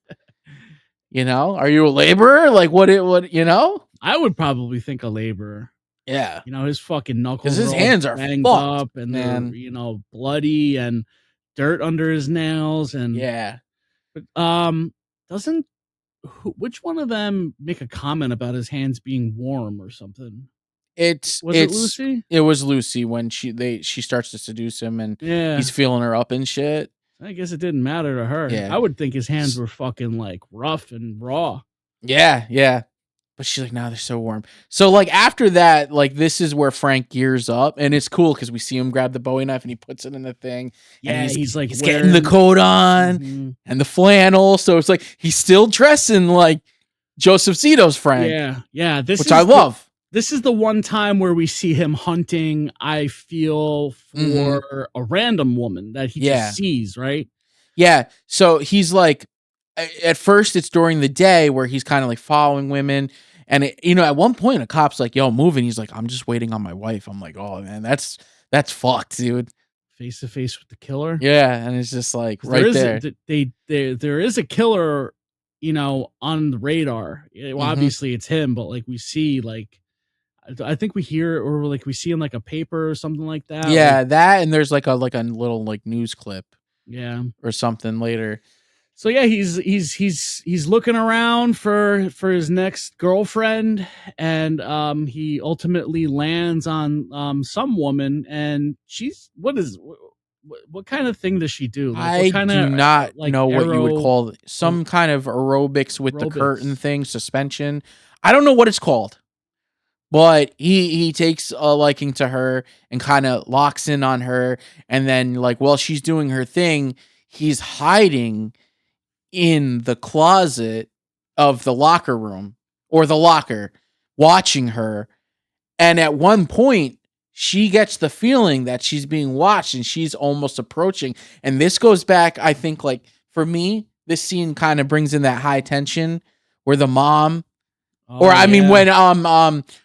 Are you a laborer? Like what, I would probably think a laborer. Yeah. His fucking knuckles Because his are all hands are banged fucked, up and man. they're, bloody and dirt under his nails. And Yeah. but doesn't which one of them make a comment about his hands being warm or something? It Lucy? It was Lucy when she starts to seduce him and Yeah. he's feeling her up and shit. I guess it didn't matter to her. Yeah. I would think his hands were fucking like rough and raw. Yeah. But she's like, no, they're so warm. So like after that, like this is where Frank gears up, and it's cool because we see him grab the Bowie knife and he puts it in the thing. Yeah, and he's like getting the coat on and the flannel. So it's like he's still dressing like Joseph Zito's Frank. Yeah. Which I love. This is the one time where we see him hunting, I feel, for a random woman that he just sees, right? Yeah. So he's like, at first it's during the day where he's kind of like following women. And, at one point a cop's like, yo, move. And he's like, I'm just waiting on my wife. I'm like, oh, man, that's fucked, dude. Face to face with the killer. Yeah. And it's just like right there. There is a killer, on the radar. Well, obviously it's him, but like we see, like, I think we hear or like we see in like a paper or something like that. Yeah, like, that, and there's like a little like news clip. Yeah. Or something later. So yeah, he's looking around for his next girlfriend, and he ultimately lands on some woman, and she's what kind of thing does she do? Like, I do not know what you would call some kind of aerobics with the curtain thing, suspension. I don't know what it's called, but he takes a liking to her and kind of locks in on her, and then like while she's doing her thing, he's hiding in the closet of the locker room or the locker watching her. And at one point she gets the feeling that she's being watched and she's almost approaching. And this goes back, I think, like for me, this scene kind of brings in that high tension where the mom mean when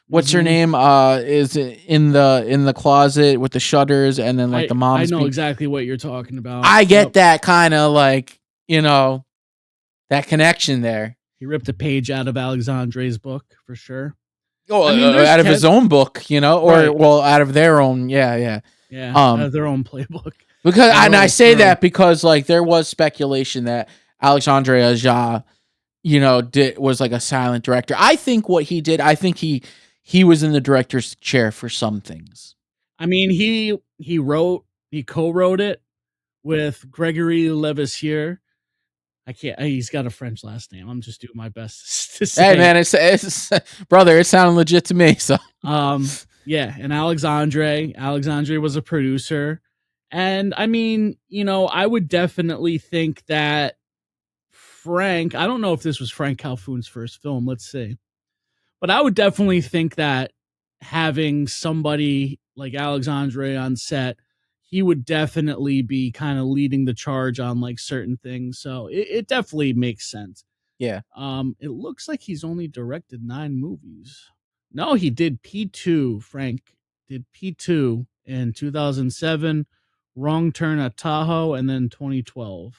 what's her name is in the closet with the shutters, and then like the mom's I know exactly what you're talking about. I get that kind of like, that connection there. He ripped a page out of Alexandre's book for sure. Oh, out of his own book, or well, out of their own, yeah, out of their own playbook. Because I say that because like there was speculation that Alexandre Aja, was like a silent director. I think what he did, he was in the director's chair for some things. I mean, he co-wrote it with Gregory Levasseur. I can't. He's got a French last name. I'm just doing my best to say. Hey man, it's brother. It sounded legit to me. So yeah, and Alexandre was a producer, and I mean, I would definitely think that Frank. I don't know if this was Frank Calhoun's first film. Let's see, but I would definitely think that having somebody like Alexandre on set, he would definitely be kind of leading the charge on like certain things. So it definitely makes sense. Yeah. It looks like he's only directed 9 movies. No, he did P2. Frank did P2 in 2007, Wrong Turn at Tahoe, and then 2012.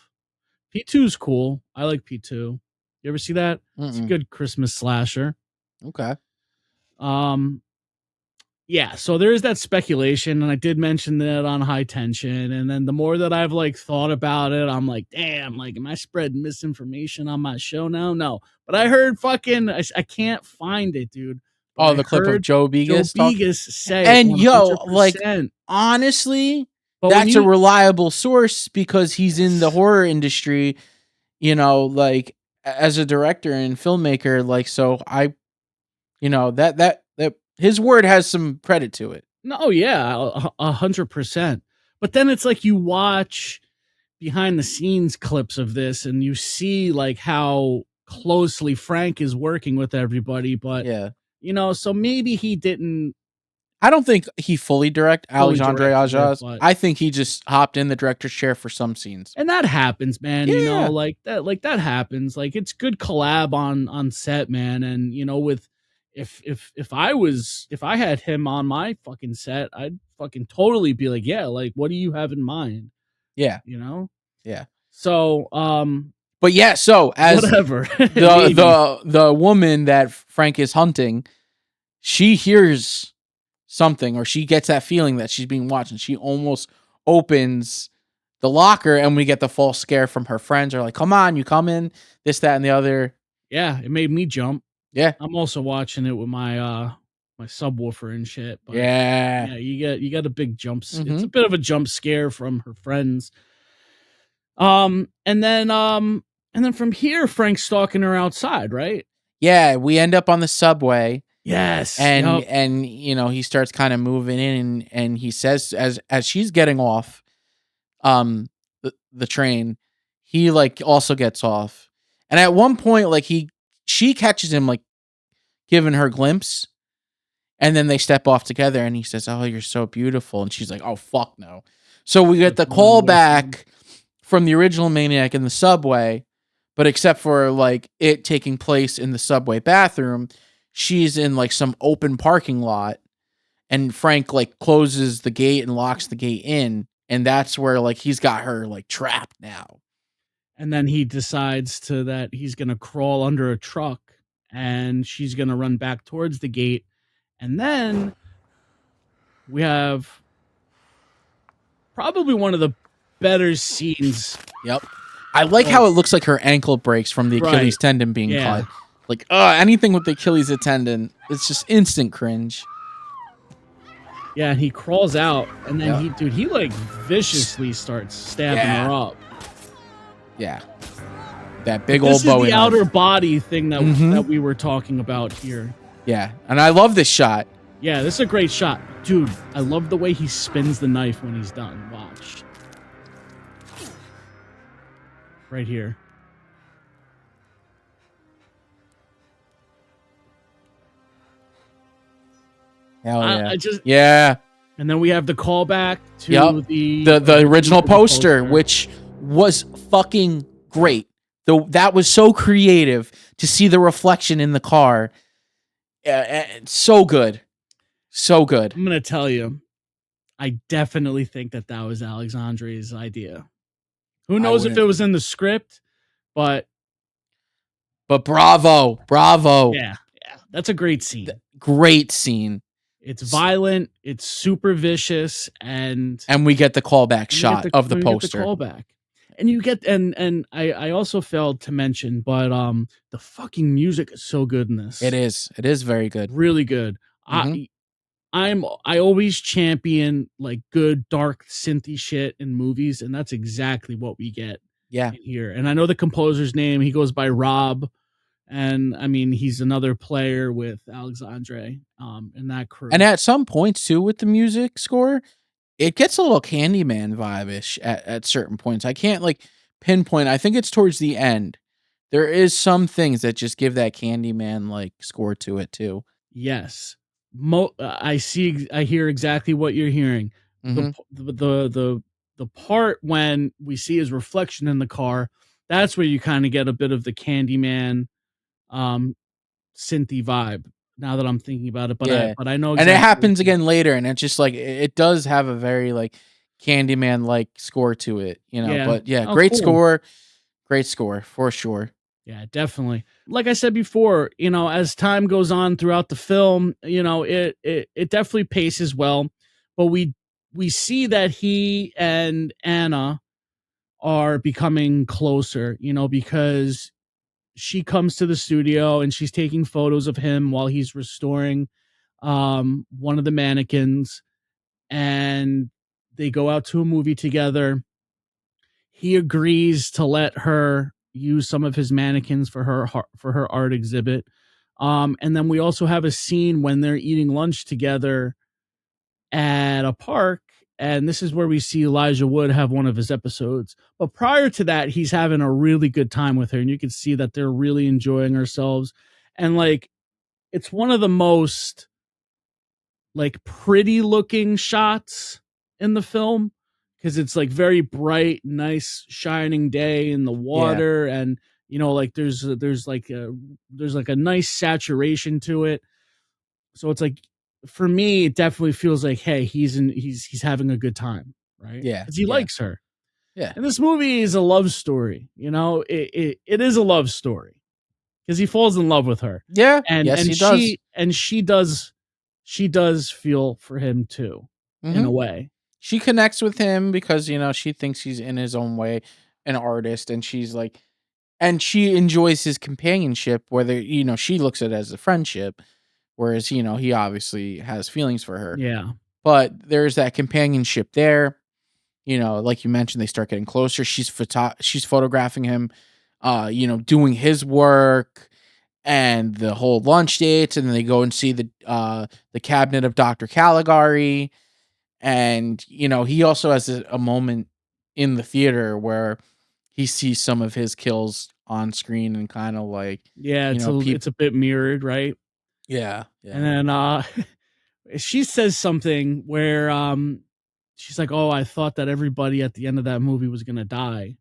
P2's cool. I like P2. You ever see that? It's a good Christmas slasher. Okay. Yeah, so there is that speculation, and I did mention that on High Tension, and then the more that I've like thought about it, I'm like, damn, like, am I spreading misinformation on my show now? No, but I heard fucking, I can't find it, dude. Oh, the clip of Joe Begas. Joe Begas say, and it, yo, like, honestly, but that's a reliable source because he's in the horror industry, like as a director and filmmaker, like, so I, that his word has some credit to it. No, yeah, 100%. But then it's like you watch behind the scenes clips of this and you see like how closely Frank is working with everybody. But yeah, so maybe he didn't. I don't think he fully Alexandre directed it, Aja. but- I think he just hopped in the director's chair for some scenes. And that happens, man. You Yeah. know, like that happens. Like it's good collab on set, man. And you know, with if I had him on my fucking set, I'd fucking totally be like, yeah, like what do you have in mind? Yeah. You know? Yeah. So But yeah, so as whatever. the woman that Frank is hunting, she hears something, or she gets that feeling that she's being watched, and she almost opens the locker, and we get the false scare from her friends. Are like, come on, you come in, this, that, and the other. Yeah, it made me jump. Yeah. I'm also watching it with my my subwoofer and shit. But Yeah. you get a big jump. It's Mhm. a bit of a jump scare from her friends. And then from here, Frank's stalking her outside, right? Yeah, we end up on the subway. Yes. And Yup. and you know, he starts kind of moving in, and he says, as she's getting off the train, he like also gets off. And at one point, like she catches him like giving her glimpse, and then they step off together, and he says, "Oh, you're so beautiful." And she's like, "Oh, fuck no." So we get the call back from the original Maniac in the subway, but except for like it taking place in the subway bathroom, she's in like some open parking lot, and Frank like closes the gate and locks the gate in, and that's where like he's got her like trapped now. And then he decides that he's gonna crawl under a truck, and she's gonna run back towards the gate, and then we have probably one of the better scenes. Yep. I like how it looks like her ankle breaks from the Right. Achilles tendon being Yeah. cut. Like, anything with the Achilles tendon, it's just instant cringe. Yeah, and he crawls out, and then Yeah. he like viciously starts stabbing Yeah. her up. Yeah. That big This old is Bowie the knife. outer body thing that Mhm. that we were talking about here. Yeah. And I love this shot. Yeah, this is a great shot. Dude, I love the way he spins the knife when he's done. Watch. Right here. Hell yeah. I just yeah. And then we have the callback to Yep. The original poster, which was fucking great. That was so creative to see the reflection in the car. So good. So good. I'm gonna tell you, I definitely think that was Alexandre's idea. Who knows if it was in the script, but bravo. yeah, that's a great scene. Great scene. It's violent, it's super vicious, and we get the callback shot of the poster. Get the callback. And you get and I also failed to mention, but the fucking music is so good in this. It is very good. Really good. Mhm. I always champion like good dark synthy shit in movies, and that's exactly what we get here. And I know the composer's name. He goes by Rob, and I mean he's another player with Alexandre in that crew. And at some points too, with the music score, it gets a little Candyman vibe-ish at certain points. I can't like pinpoint. I think it's towards the end. There is some things that just give that Candyman like score to it too. Yes. I hear exactly what you're hearing. Mhm. The part when we see his reflection in the car, that's where you kind of get a bit of the Candyman synthy vibe. Now that I'm thinking about it, but I know, and it happens again later, and it's just like it does have a very like Candyman like score to it, you know. Yeah. But yeah, Oh, great cool. score for sure. Yeah, definitely. Like I said before, you know, as time goes on throughout the film, you know, it definitely paces well, but we see that he and Anna are becoming closer, you know, because she comes to the studio and she's taking photos of him while he's restoring one of the mannequins, and they go out to a movie together. He agrees to let her use some of his mannequins for her art exhibit. And then we also have a scene when they're eating lunch together at a park, and this is where we see Elijah Wood have one of his episodes. But prior to that, he's having a really good time with her, and you can see that they're really enjoying themselves. And like, it's one of the most like pretty looking shots in the film, because it's like very bright, nice, shining day in the water, and like there's like a nice saturation to it. So it's like, for me, it definitely feels like, hey, he's having a good time, right? Yeah, Because he yeah. likes her. Yeah. And this movie is a love story. It is a love story because he falls in love with her. Yeah. And Yes, and he does. she does feel for him too, in a way. She connects with him because, she thinks he's in his own way an artist, and she's like, and she enjoys his companionship, whether, she looks at it as a friendship, whereas, he obviously has feelings for her. Yeah. But there's that companionship there. Like you mentioned, they start getting closer. She's photographing him, doing his work and the whole lunch dates, and then they go and see the cabinet of Dr. Caligari. And, he also has a moment in the theater where he sees some of his kills on screen and kind of like, Yeah, it's a bit mirrored, right? yeah. And then she says something where she's like, "Oh, I thought that everybody at the end of that movie was gonna die,"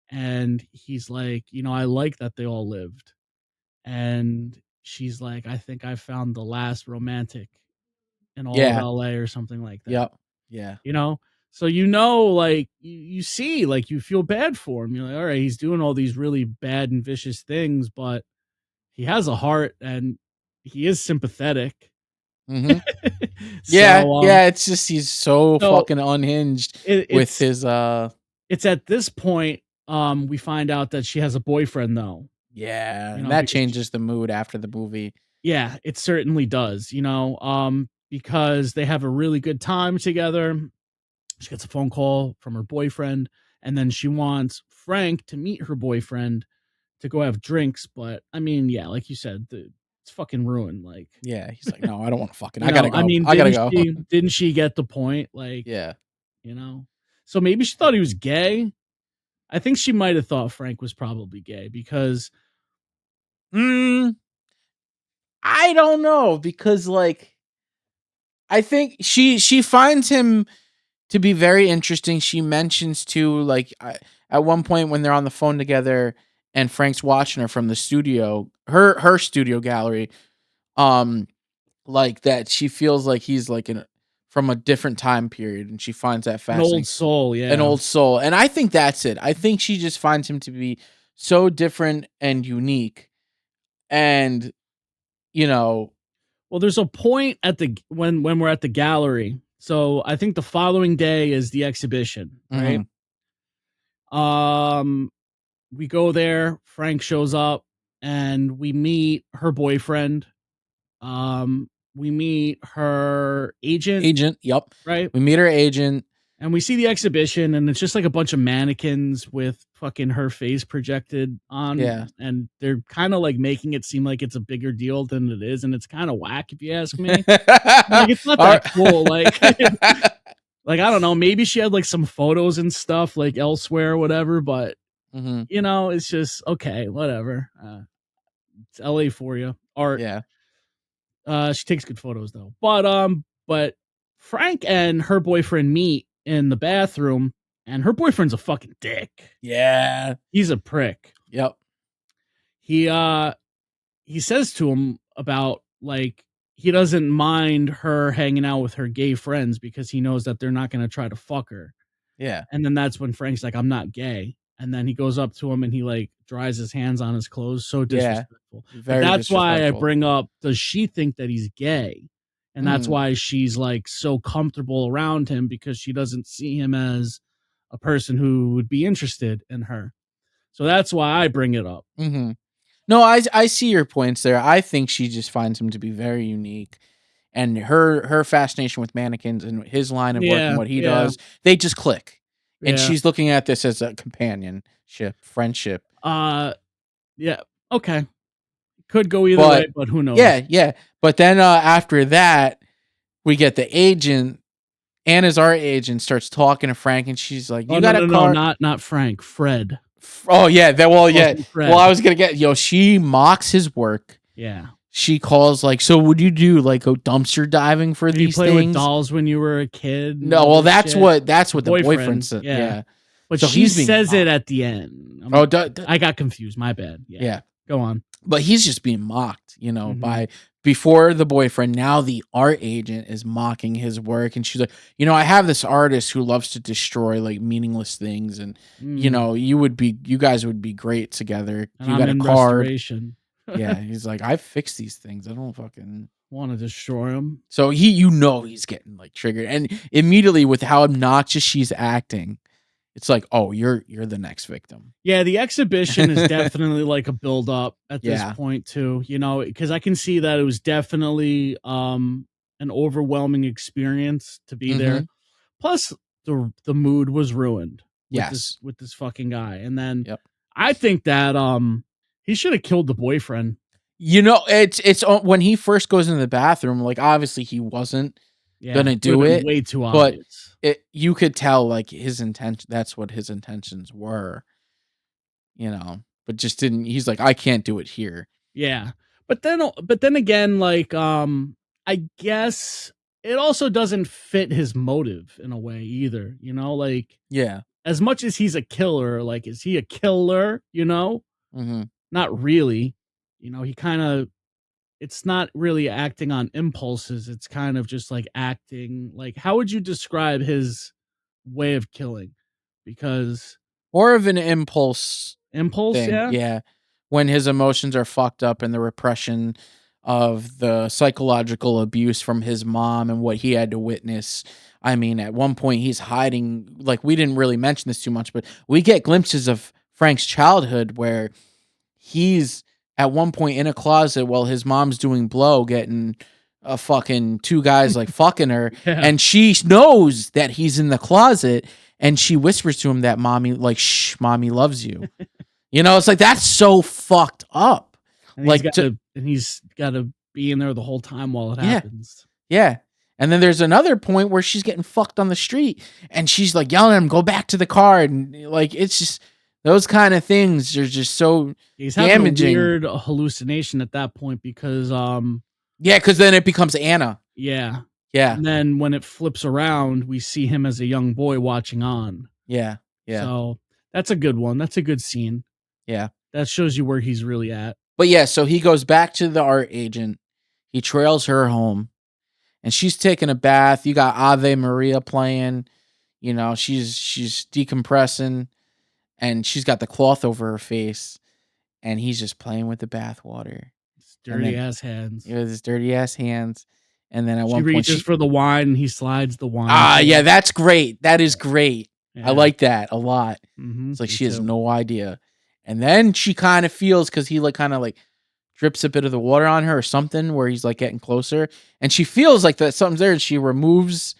and he's like, "I like that they all lived," and she's like, "I think I found the last romantic in all of LA," or something like that. Yep. Yeah. So like you see, like, you feel bad for him. You're like, all right, he's doing all these really bad and vicious things, but he has a heart and he is sympathetic. Mm-hmm. So, yeah. It's just he's so fucking unhinged with his. It's at this point we find out that she has a boyfriend, though. Yeah, and that changes the mood after the movie. Yeah, it certainly does. Because they have a really good time together. She gets a phone call from her boyfriend, and then she wants Frank to meet her boyfriend to go have drinks. But I mean, yeah, like you said, it's fucking ruined. Like, yeah, he's like, no, I don't want to fucking. I gotta go. I gotta go. Didn't she get the point? Like, yeah, So maybe she thought he was gay. I think she might have thought Frank was probably gay because. I don't know, because like, I think she finds him to be very interesting. She mentions too, like, at one point when they're on the phone together and Frank's watching her from the studio, her studio gallery, like that she feels like he's like from a different time period, and she finds that fascinating. An old soul, yeah. An old soul. And I think that's it. I think she just finds him to be so different and unique. And, well, there's a point at when we're at the gallery. So I think the following day is the exhibition, right? We go there, Frank shows up, and we meet her boyfriend. We meet her agent. Yep. Right. We meet her agent. And we see the exhibition, and it's just like a bunch of mannequins with fucking her face projected on. Yeah. And they're kind of like making it seem like it's a bigger deal than it is. And it's kind of whack, if you ask me. Like, it's not that cool. Like, like, I don't know. Maybe she had like some photos and stuff like elsewhere or whatever. But, it's just, okay, whatever. It's LA for you. Art. Yeah. She takes good photos, though. But Frank and her boyfriend meet in the bathroom, and her boyfriend's a fucking dick. Yeah. He's a prick. Yep. He says to him about, like, he doesn't mind her hanging out with her gay friends because he knows that they're not going to try to fuck her. Yeah. And then that's when Frank's like, I'm not gay. And then he goes up to him and he like dries his hands on his clothes. So disrespectful. Very that's why I disrespectful. bring up, does she think that he's gay? And that's why she's like so comfortable around him, because she doesn't see him as a person who would be interested in her. So that's why I bring it up. No, I see your points there. I think she just finds him to be very unique, and her fascination with mannequins and his line of work and what he does, they just click. And she's looking at this as a companionship, friendship. Yeah. Okay. Could go either way, but who knows? Yeah. But then after that, we get the agent. Anna's art agent starts talking to Frank, and she's like, "You got a car?" No, not Frank. Fred. Oh yeah, Fred. Well, I was gonna get she mocks his work. Yeah. she calls like, so would you do like go dumpster diving for Did you these play with things? dolls when you were a kid? and No, all well this that's shit? what the boyfriend said. Yeah. But So she he's being says it mocked. at the end. Oh, I got confused. My bad. yeah. Go on. But he's just being mocked, Mhm. by before the boyfriend. Now the art agent is mocking his work, and she's like, I have this artist who loves to destroy like meaningless things, and you guys would be great together. And You I'm got a in card. restoration. Yeah, he's like, I fix these things. I don't fucking Want to destroy him. So he's getting like triggered, and immediately with how obnoxious she's acting, it's like, oh, you're the next victim. Yeah, the exhibition is definitely like a build up at this Yeah. point too. Because I can see that it was definitely an overwhelming experience to be there. Mhm. Plus, the mood was ruined. Yes. with this fucking guy, and then Yep. I think that he should have killed the boyfriend. It's when he first goes into the bathroom, like obviously he wasn't gonna do would've been it, way too but obvious. you could tell like his intention. That's what his intentions were, but just didn't. He's like, I can't do it here. Yeah. But then again, like, I guess it also doesn't fit his motive in a way either, like, Yeah. as much as he's a killer, like, is he a killer, Mm-hmm. Not really. He kind of, it's not really acting on impulses. It's kind of just like acting, like, how would you describe his way of killing? Because More of an impulse impulse, thing. Yeah. When his emotions are fucked up and the repression of the psychological abuse from his mom and what he had to witness. I mean, at one point he's hiding, like we didn't really mention this too much, but we get glimpses of Frank's childhood where he's at one point in a closet while his mom's doing blow, getting a fucking two guys like fucking her. Yeah. And she knows that he's in the closet and she whispers to him that mommy, like, shh, mommy loves you. It's like, that's so fucked up. And Like, he's got to be in there the whole time while it Yeah. happens. Yeah. And then there's another point where she's getting fucked on the street and she's like yelling at him, go back to the car. And like, it's just those kind of things are just so He's having damaging. a weird hallucination at that point because, Yeah, because then it becomes Anna. yeah. Yeah. And then when it flips around, we see him as a young boy watching on. Yeah. Yeah. So that's a good one. That's a good scene. Yeah. That shows you where he's really at. But yeah, so he goes back to the art agent. He trails her home and she's taking a bath. You got Ave Maria playing, she's decompressing and she's got the cloth over her face and he's just playing with the bath water. His dirty ass hands. With his dirty ass hands. And then at She one point reaches for the wine and he slides the wine. yeah, that's great. That is great. Yeah. I like that a lot. Mhm, It's like me she has too. no idea. And then she kind of feels because he like kind of like drips a bit of the water on her or something where he's like getting closer. And she feels like that something's there and she removes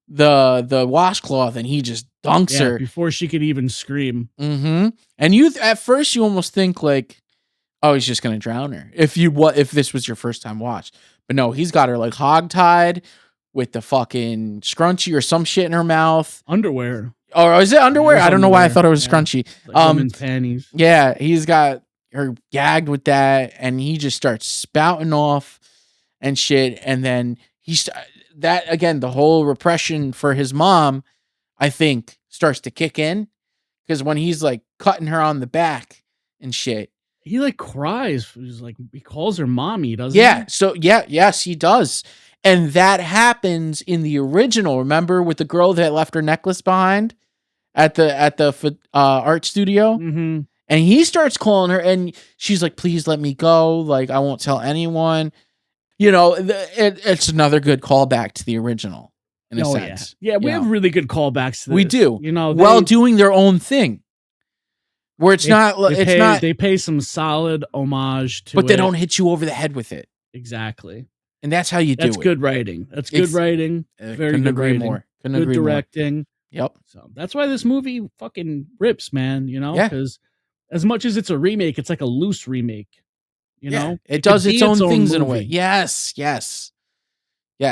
the washcloth and he just dunks her. Before she could even scream. Mm-hmm. And at first you almost think like, oh, he's just gonna drown her. If this was your first time watch. But no, he's got her like hogtied with the fucking scrunchie or some shit in her mouth. Underwear. Or is it underwear? I don't know why I thought it was Yeah. scrunchy. Like women's panties. Yeah, he's got her gagged with that, and he just starts spouting off and shit. And then that again, the whole repression for his mom, I think, starts to kick in because when he's like cutting her on the back and shit, He like cries. He's like, he calls her mommy, doesn't yeah. he? So yes, he does. And that happens in the original. Remember with the girl that left her necklace behind at the art studio, Mm-hmm. and he starts calling her, and she's like, "Please let me go. Like I won't tell anyone." It's another good callback to the original in a sense. Yeah, we have really good callbacks to this. We do. While while doing their own thing, where it's not. They pay some solid homage to but they it. don't hit you over the head with it, Exactly. and that's how you do it. That's good writing. That's good writing. Very couldn't good agree writing. more. Couldn't Good agree more. directing. Yep. So that's why this movie fucking rips, man. Yeah. Because as much as it's a remake, it's like a loose remake. It could does be its own things in a movie. way. Yes.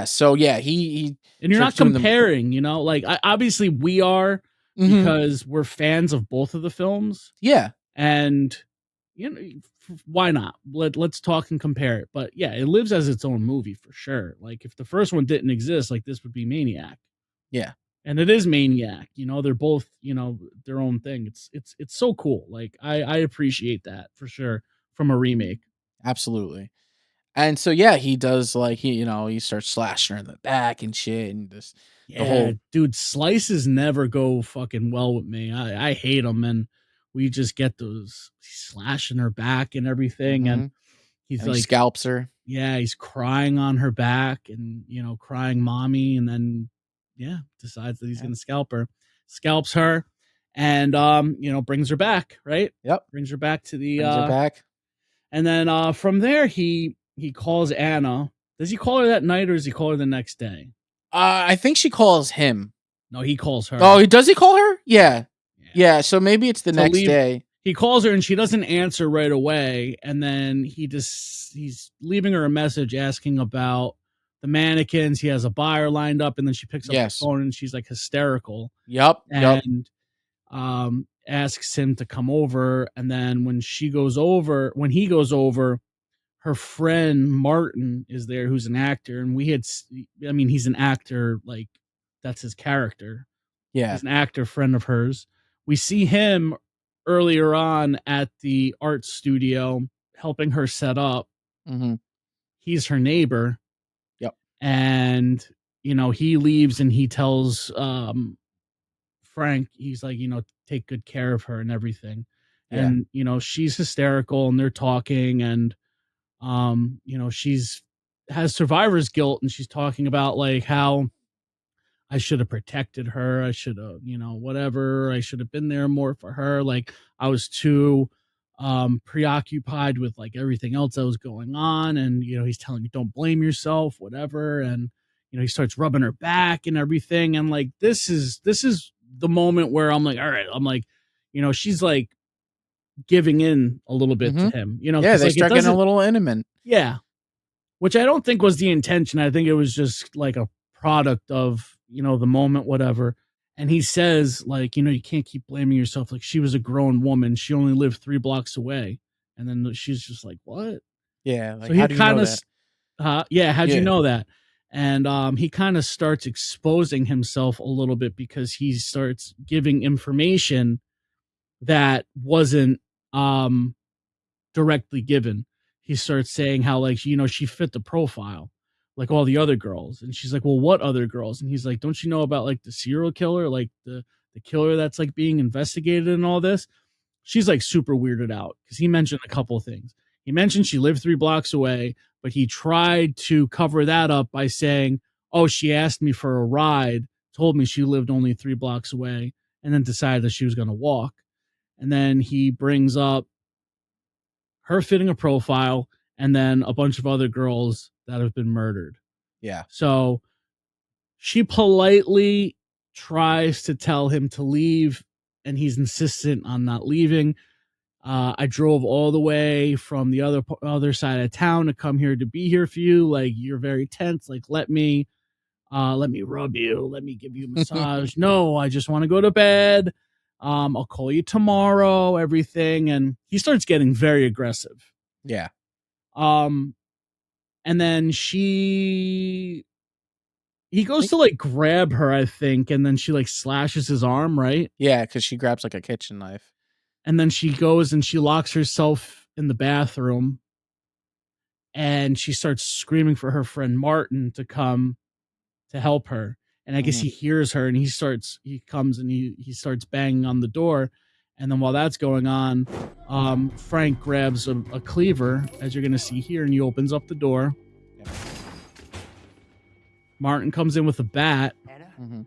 So yeah, he And you're not starts doing the- comparing, like obviously we are Mhm. because we're fans of both of the films. Yeah. And why not? Let's talk and compare it. But yeah, it lives as its own movie for sure. Like if the first one didn't exist, like this would be Maniac. Yeah. And it is Maniac. They're both, their own thing. It's so cool. Like I appreciate that for sure from a remake. Absolutely. And so yeah, he does like he starts slashing her in the back and shit, and just the whole dude, slices never go fucking well with me. I hate them, and we just get those slashing her back and everything, and he's and like he scalps her. Yeah, he's crying on her back and crying mommy, and then decides that he's gonna scalps her, and brings her back, right? Yep. Brings her back to the Brings her back. And then from there he calls Anna. Does he call her that night or does he call her the next day? I think she calls him. No, he calls her. Oh, does he call her? Yeah. So maybe it's the next day. He calls her and she doesn't answer right away, and then he's leaving her a message asking about the mannequins. He has a buyer lined up, and then she picks up the phone and she's like hysterical. Yep. And asks him to come over, and then when he goes over, her friend Martin is there, who's an actor, and he's an actor, like that's his character. Yeah. He's an actor friend of hers. We see him earlier on at the art studio helping her set up. He's her neighbor. Yep. And he leaves and he tells Frank, he's like, take good care of her and everything. And she's hysterical, and they're talking, and she's has survivor's guilt, and she's talking about like how I should have protected her. I should have, whatever. I should have been there more for her. Like I was too preoccupied with like everything else that was going on. And, he's telling me, don't blame yourself, whatever. And, he starts rubbing her back and everything. And like, this is the moment where I'm like, all right, I'm like, she's like giving in a little bit to him, they like, start getting a little intimate. Yeah. Which I don't think was the intention. I think it was just like a product of, the moment, whatever. And he says like, you can't keep blaming yourself. Like she was a grown woman. She only lived 3 blocks away. And then she's just like, what? Yeah. Like, so he how do you know that? How'd you know that? And he kind of starts exposing himself a little bit because he starts giving information that wasn't directly given. He starts saying how like, she fit the profile like all the other girls. And she's like, well, what other girls? And he's like, don't you know about like the serial killer, like the killer that's like being investigated and all this? She's like super weirded out because he mentioned a couple of things. He mentioned she lived 3 blocks away, but he tried to cover that up by saying, oh, she asked me for a ride, told me she lived only 3 blocks away, and then decided that she was going to walk. And then he brings up her fitting a profile and then a bunch of other girls that have been murdered. Yeah. So she politely tries to tell him to leave, and he's insistent on not leaving. I drove all the way from the other side of town to come here to be here for you. Like, you're very tense. Like, let me rub you. Let me give you a massage. No, I just want to go to bed. I'll call you tomorrow, everything. And he starts getting very aggressive. Yeah. And then he goes to like grab her, I think, and then she like slashes his arm, right? Yeah, because she grabs like a kitchen knife. And then she goes and she locks herself in the bathroom, and she starts screaming for her friend Martin to come to help her. And I guess he hears her, and he comes and he starts banging on the door. And then while that's going on, Frank grabs a cleaver, as you're going to see here, and he opens up the door. Yep. Martin comes in with a bat, and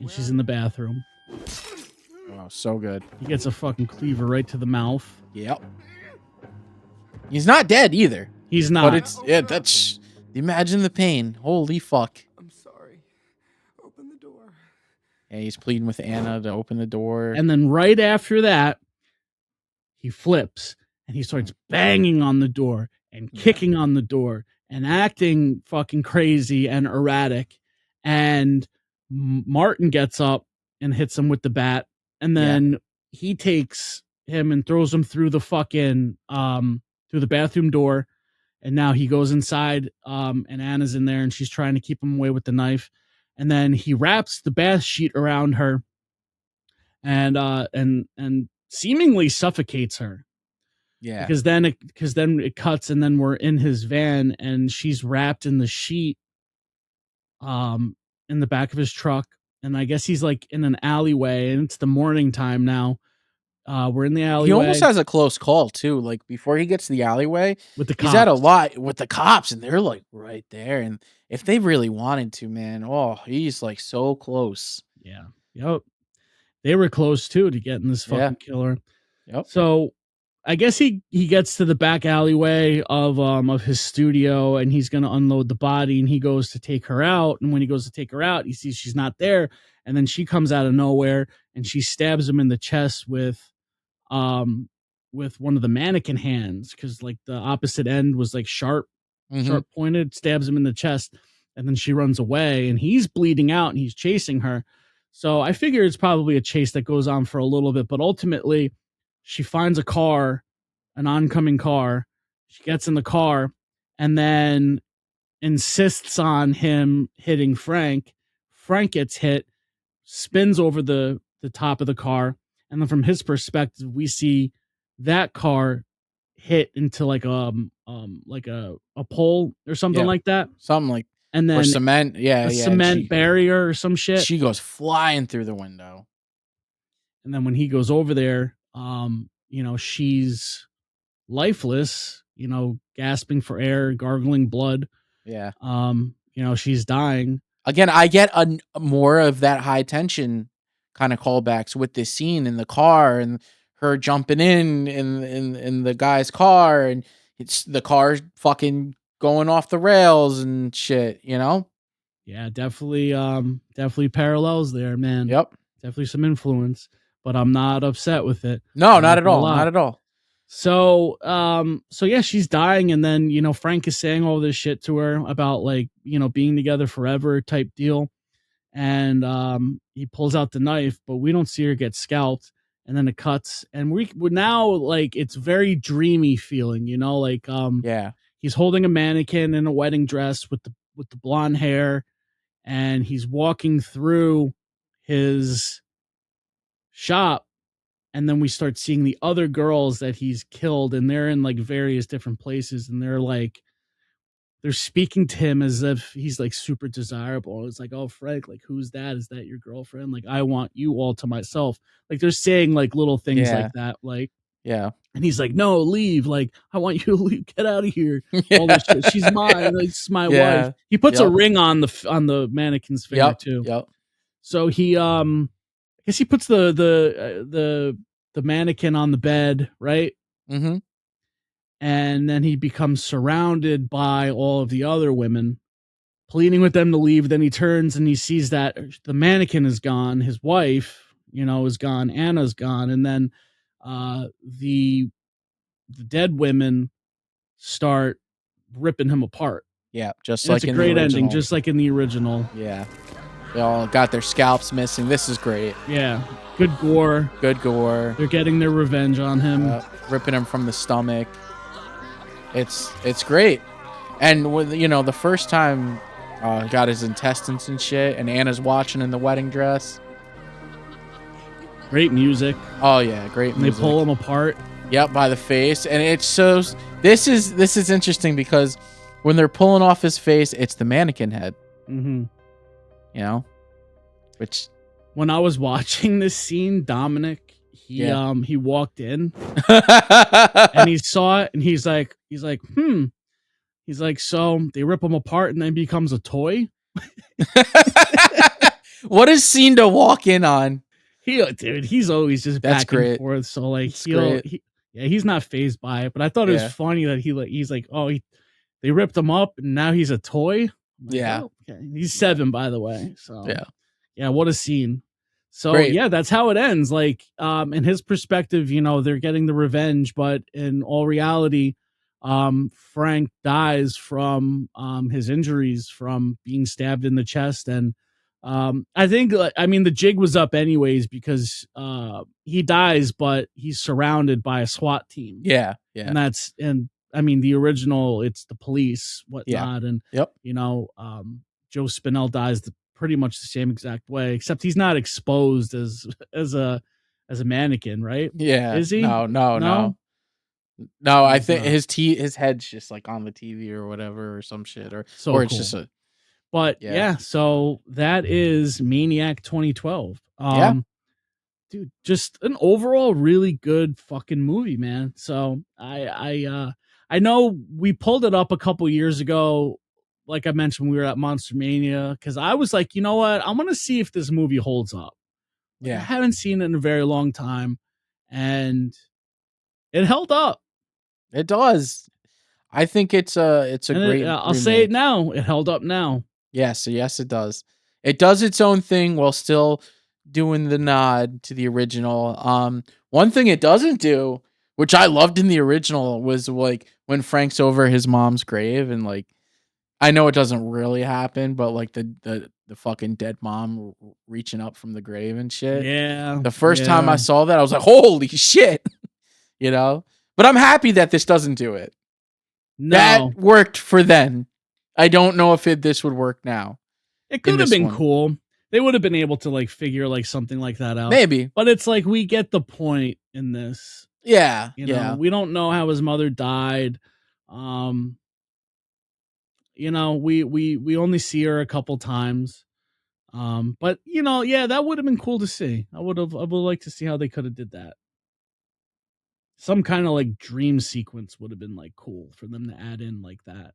she's in the bathroom. Oh, so good. He gets a fucking cleaver right to the mouth. Yep. He's not dead either. He's not. But that's imagine the pain. Holy fuck. I'm sorry. Open the door. Yeah, he's pleading with Anna to open the door. And then right after that, he flips and he starts banging on the door and kicking on the door and acting fucking crazy and erratic. And Martin gets up and hits him with the bat. And then he takes him and throws him through the fucking through the bathroom door. And now he goes inside, and Anna's in there, and she's trying to keep him away with the knife. And then he wraps the bath sheet around her, and seemingly suffocates her. Yeah. Because then it cuts, and then we're in his van, and she's wrapped in the sheet, in the back of his truck. And I guess he's like in an alleyway, and it's the morning time now. We're in the alleyway. He almost has a close call too. Like before he gets to the alleyway, with the cops. He's at a lot with the cops, and they're like right there. And if they really wanted to, man, oh, he's like so close. Yeah. Yep. They were close too to getting this fucking killer. Yep. So I guess he gets to the back alleyway of his studio, and he's gonna unload the body, and he goes to take her out. And when he goes to take her out, he sees she's not there, and then she comes out of nowhere and she stabs him in the chest with one of the mannequin hands, because like the opposite end was like sharp pointed, stabs him in the chest, and then she runs away, and he's bleeding out, and he's chasing her. So I figure it's probably a chase that goes on for a little bit, but ultimately she finds a car, an oncoming car. She gets in the car and then insists on him hitting Frank. Frank gets hit, spins over the top of the car, and then from his perspective, we see that car hit into like a pole or something like that. Something like, and then or cement, cement barrier or some shit. She goes flying through the window. And then when he goes over there, she's lifeless, gasping for air, gargling blood. Yeah. She's dying. Again, I get more of that high tension kind of callbacks with this scene in the car and her jumping in the guy's car, and it's the car fucking going off the rails and shit, Yeah, definitely parallels there, man. Yep. Definitely some influence, but I'm not upset with it. No, not at all. Not at all. So yeah, she's dying, and then, Frank is saying all this shit to her about like, being together forever type deal. And he pulls out the knife, but we don't see her get scalped. And then it cuts, and we're now like, it's very dreamy feeling, like he's holding a mannequin in a wedding dress with the blonde hair, and he's walking through his shop. And then we start seeing the other girls that he's killed, and they're in like various different places, and they're speaking to him as if he's like super desirable. It's like, oh, Frank, like, who's that? Is that your girlfriend? Like, I want you all to myself. Like, they're saying like little things like that. Like, yeah. And he's like, no, leave. Like, I want you to leave. Get out of here. All this shit. She's mine. Like, it's my wife. He puts a ring on the mannequin's finger too. Yep. So he, I guess he puts the mannequin on the bed, right? Mm-hmm. And then he becomes surrounded by all of the other women, pleading with them to leave. Then he turns and he sees that the mannequin is gone. His wife, is gone. Anna's gone. And then the dead women start ripping him apart. Yeah, just and like it's a in great the original. ending, just like in the original. Yeah. They all got their scalps missing. This is great. Yeah. Good gore. Good gore. They're getting their revenge on him. Ripping him from the stomach. It's great. And with the first time got his intestines and shit, and Anna's watching in the wedding dress. Great music. Oh yeah, great music. They pull him apart. Yep, by the face. And it shows this is interesting because when they're pulling off his face, it's the mannequin head. Mm-hmm. Which when I was watching this scene, Dominic, he walked in and he saw it, and he's like, he's like, so they rip him apart and then becomes a toy. What a scene to walk in on. He's always just back and forth. So like, he's not fazed by it. But I thought it was funny that he's like, oh, they ripped him up and now he's a toy. Like, oh, okay. He's 7, by the way. So yeah, what a scene. So yeah, that's how it ends. Like, in his perspective, they're getting the revenge, but in all reality, Frank dies from his injuries from being stabbed in the chest, and I think, I mean, the jig was up anyways because he dies, but he's surrounded by a SWAT team. Yeah. And I mean, the original, it's the police, whatnot, and Yep. Joe Spinell dies pretty much the same exact way, except he's not exposed as a mannequin, right? Yeah. Is he? No. I think his head's just like on the TV or whatever or some shit or it's cool. just a. But yeah, so that is Maniac 2012. Dude, just an overall really good fucking movie, man. So I know we pulled it up a couple years ago. Like I mentioned, we were at Monster Mania because I was like, you know what? I'm gonna see if this movie holds up. I haven't seen it in a very long time, and it held up. It does. I think it's a great. I'll say it now. It held up now. Yes, it does. It does its own thing while still doing the nod to the original. One thing it doesn't do, which I loved in the original, was like when Frank's over his mom's grave and like, I know it doesn't really happen, but like the fucking dead mom reaching up from the grave and shit. Yeah. The first time I saw that, I was like, holy shit, But I'm happy that this doesn't do it. No. That worked for then. I don't know if this would work now. It could have been cool. They would have been able to like figure like something like that out. Maybe. But it's like we get the point in this. Yeah. We don't know how his mother died. We only see her a couple times. But that would have been cool to see. I would like to see how they could have did that. Some kind of like dream sequence would have been like cool for them to add in like that.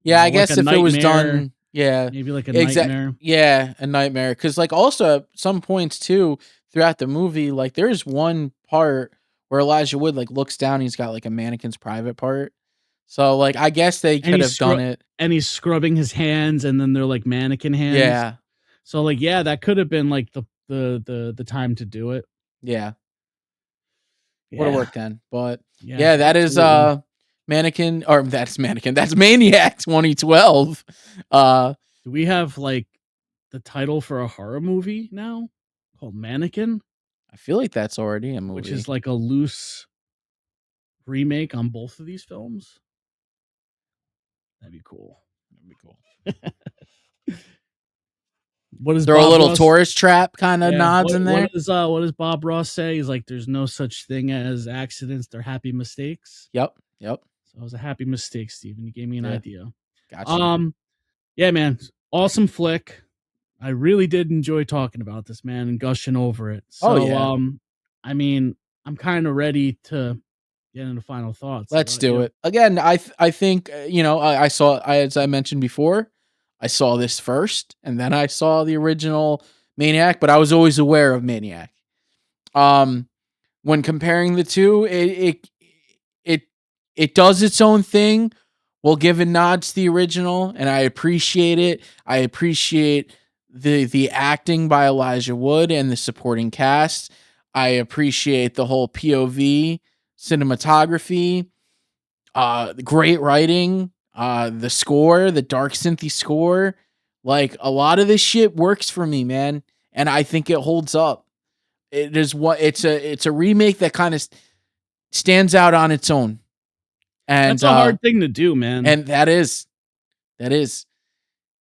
Yeah, I guess if it was done, maybe like a nightmare. Yeah, a nightmare. Because like also at some points too throughout the movie, like there's one part where Elijah Wood like looks down, he's got like a mannequin's private part. So like I guess they could have done it. And he's scrubbing his hands, and then they're like mannequin hands. Yeah. So like that could have been like the time to do it. Yeah. Would have worked then, but that is Mannequin, or that's Mannequin. That's Maniac 2012. Do we have like the title for a horror movie now called Mannequin? I feel like that's already a movie, which is like a loose remake on both of these films. That'd be cool. What is there a little tourist trap kind of nods in there? What does Bob Ross say? He's like, there's no such thing as accidents, they're happy mistakes. Yep. So it was a happy mistake, Steven. You gave me an idea. Gotcha. Yeah, man. Awesome flick. I really did enjoy talking about this, man, and gushing over it. So I mean, I'm kind of ready to get into final thoughts. Let's do it. Again, I think, as I mentioned before, I saw this first, and then I saw the original Maniac, but I was always aware of Maniac. When comparing the two, it does its own thing while giving nods to the original, and I appreciate it. I appreciate the acting by Elijah Wood and the supporting cast. I appreciate the whole POV cinematography, the great writing, the score, the dark synthy score. Like a lot of this shit works for me, man, and I think it holds up. It's a remake that kind of stands out on its own. And that's a hard thing to do, man. And that is.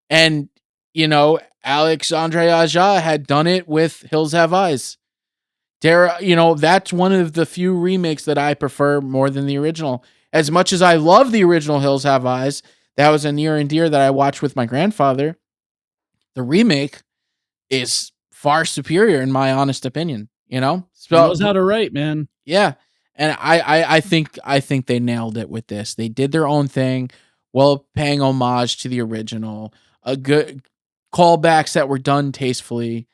And Alexandre Aja had done it with Hills Have Eyes. That's one of the few remakes that I prefer more than the original. As much as I love the original Hills Have Eyes, that was a near and dear that I watched with my grandfather. The remake is far superior, in my honest opinion. So knows how to write, man. Yeah, and I think they nailed it with this. They did their own thing, while paying homage to the original. A good callbacks that were done tastefully.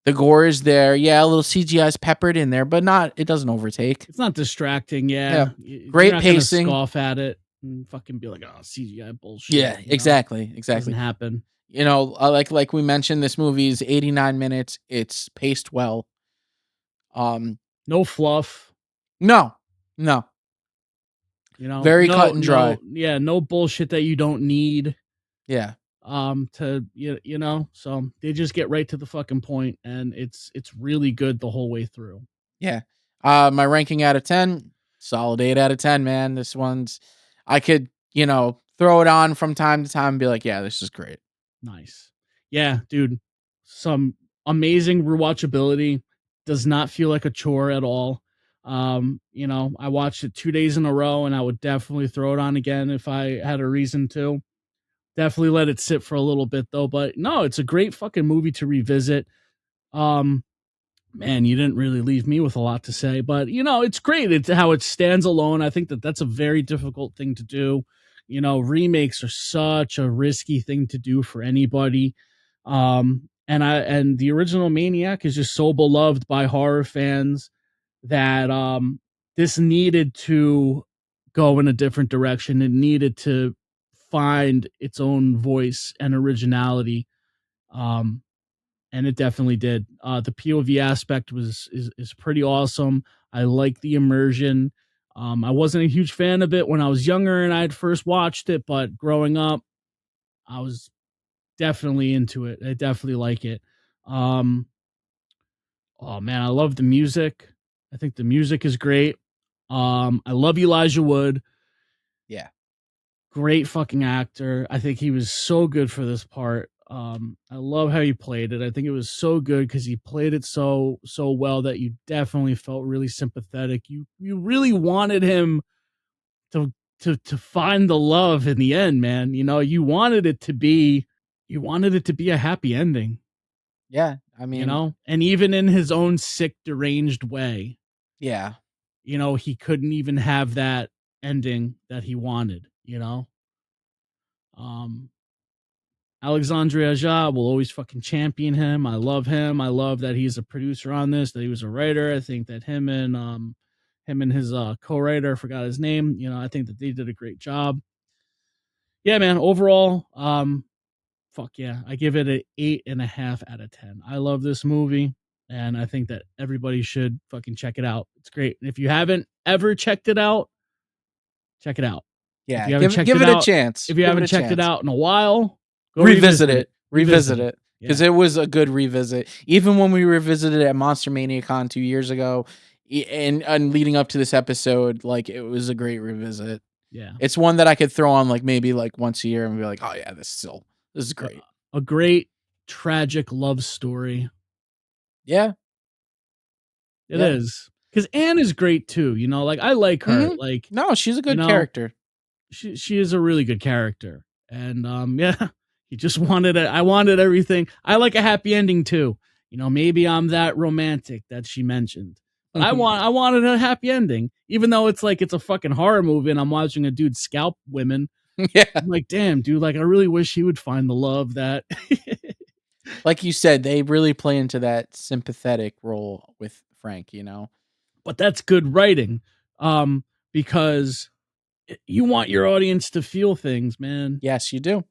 The gore is there. Yeah, a little CGI is peppered in there, but it doesn't overtake. It's not distracting. Yeah. Great You're not pacing. Scoff at it and fucking be like, oh, CGI bullshit. Yeah, exactly. Doesn't happen. Like we mentioned, this movie is 89 minutes. It's paced well. No fluff. No. Very cut and dry. No bullshit that you don't need. Yeah. To you know, so they just get right to the fucking point, and it's really good the whole way through. Yeah. My ranking out of 10, solid 8 out of 10, man. This one's, I could, throw it on from time to time and be like, yeah, this is great. Nice. Yeah, dude. Some amazing rewatchability. Does not feel like a chore at all. I watched it 2 days in a row, and I would definitely throw it on again if I had a reason to. Definitely let it sit for a little bit though, but no, it's a great fucking movie to revisit. Um, Man, you didn't really leave me with a lot to say, but it's great. It's how it stands alone. I think that that's a very difficult thing to do. Remakes are such a risky thing to do for anybody. And the original Maniac is just so beloved by horror fans that this needed to go in a different direction. It needed to find its own voice and originality. And it definitely did. The POV aspect is pretty awesome. I like the immersion. I wasn't a huge fan of it when I was younger and I had first watched it, but growing up, I was definitely into it. I definitely like it. Oh man, I love the music. I think the music is great. I love Elijah Wood. Yeah. Great fucking actor. I think he was so good for this part. I love how he played it. I think it was so good because he played it so well that you definitely felt really sympathetic. You really wanted him to find the love in the end, man. You wanted it to be a happy ending. Yeah. I mean, and even in his own sick, deranged way, yeah. He couldn't even have that ending that he wanted, Alexandre Aja will always fucking champion him. I love him. I love that he's a producer on this, that he was a writer. I think that him and his co-writer, I forgot his name, I think that they did a great job. Yeah, man, overall, fuck yeah, I give it an 8.5 out of 10. I love this movie, and I think that everybody should fucking check it out. It's great. And if you haven't ever checked it out, check it out. Yeah, give it a chance. If you haven't checked it out in a while, go revisit it. Revisit it. Because it was a good revisit. Even when we revisited it at Monster Mania Con 2 years ago, and leading up to this episode, like, it was a great revisit. Yeah. It's one that I could throw on, like, maybe like once a year and be like, oh yeah, this is great. A great tragic love story. Yeah. It is. Because Anne is great too, like I like her. Mm-hmm. Like, no, she's a good character. She is a really good character. And yeah, he just wanted it. I wanted everything. I like a happy ending too. Maybe I'm that romantic that she mentioned. But I wanted a happy ending. Even though it's like it's a fucking horror movie and I'm watching a dude scalp women. Yeah. I'm like, damn, dude, like I really wish he would find the love that like you said, they really play into that sympathetic role with Frank, But that's good writing. Because you want your audience to feel things, man. Yes, you do.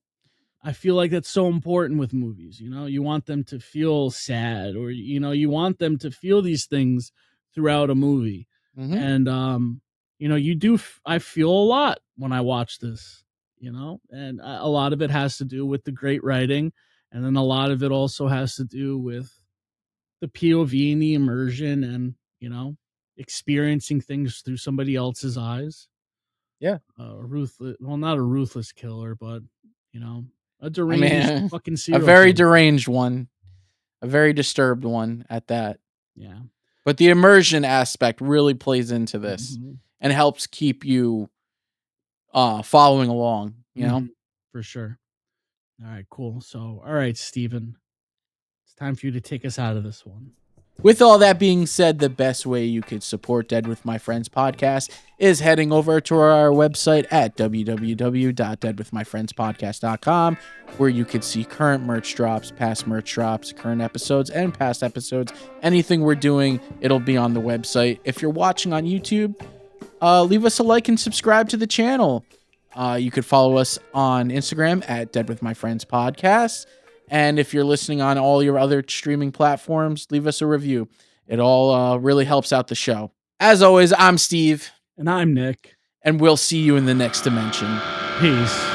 I feel like that's so important with movies. You want them to feel sad, or you want them to feel these things throughout a movie. Mm-hmm. And you do. I feel a lot when I watch this. And a lot of it has to do with the great writing, and then a lot of it also has to do with the POV and the immersion, and experiencing things through somebody else's eyes. Yeah. Ruthless. Well, not a ruthless killer, but a deranged fucking serial a very killer. deranged one, a very disturbed one at that. Yeah. But the immersion aspect really plays into this and helps keep you following along, For sure. All right, cool. So, all right, Steven, it's time for you to take us out of this one. With all that being said, the best way you could support Dead With My Friends podcast is heading over to our website at www.deadwithmyfriendspodcast.com, where you could see current merch drops, past merch drops, current episodes, and past episodes. Anything we're doing, it'll be on the website. If you're watching on YouTube, leave us a like and subscribe to the channel. You could follow us on Instagram at Dead With My Friends Podcast. And if you're listening on all your other streaming platforms, leave us a review. It all really helps out the show. As always, I'm Steve. And I'm Nick. And we'll see you in the next dimension. Peace.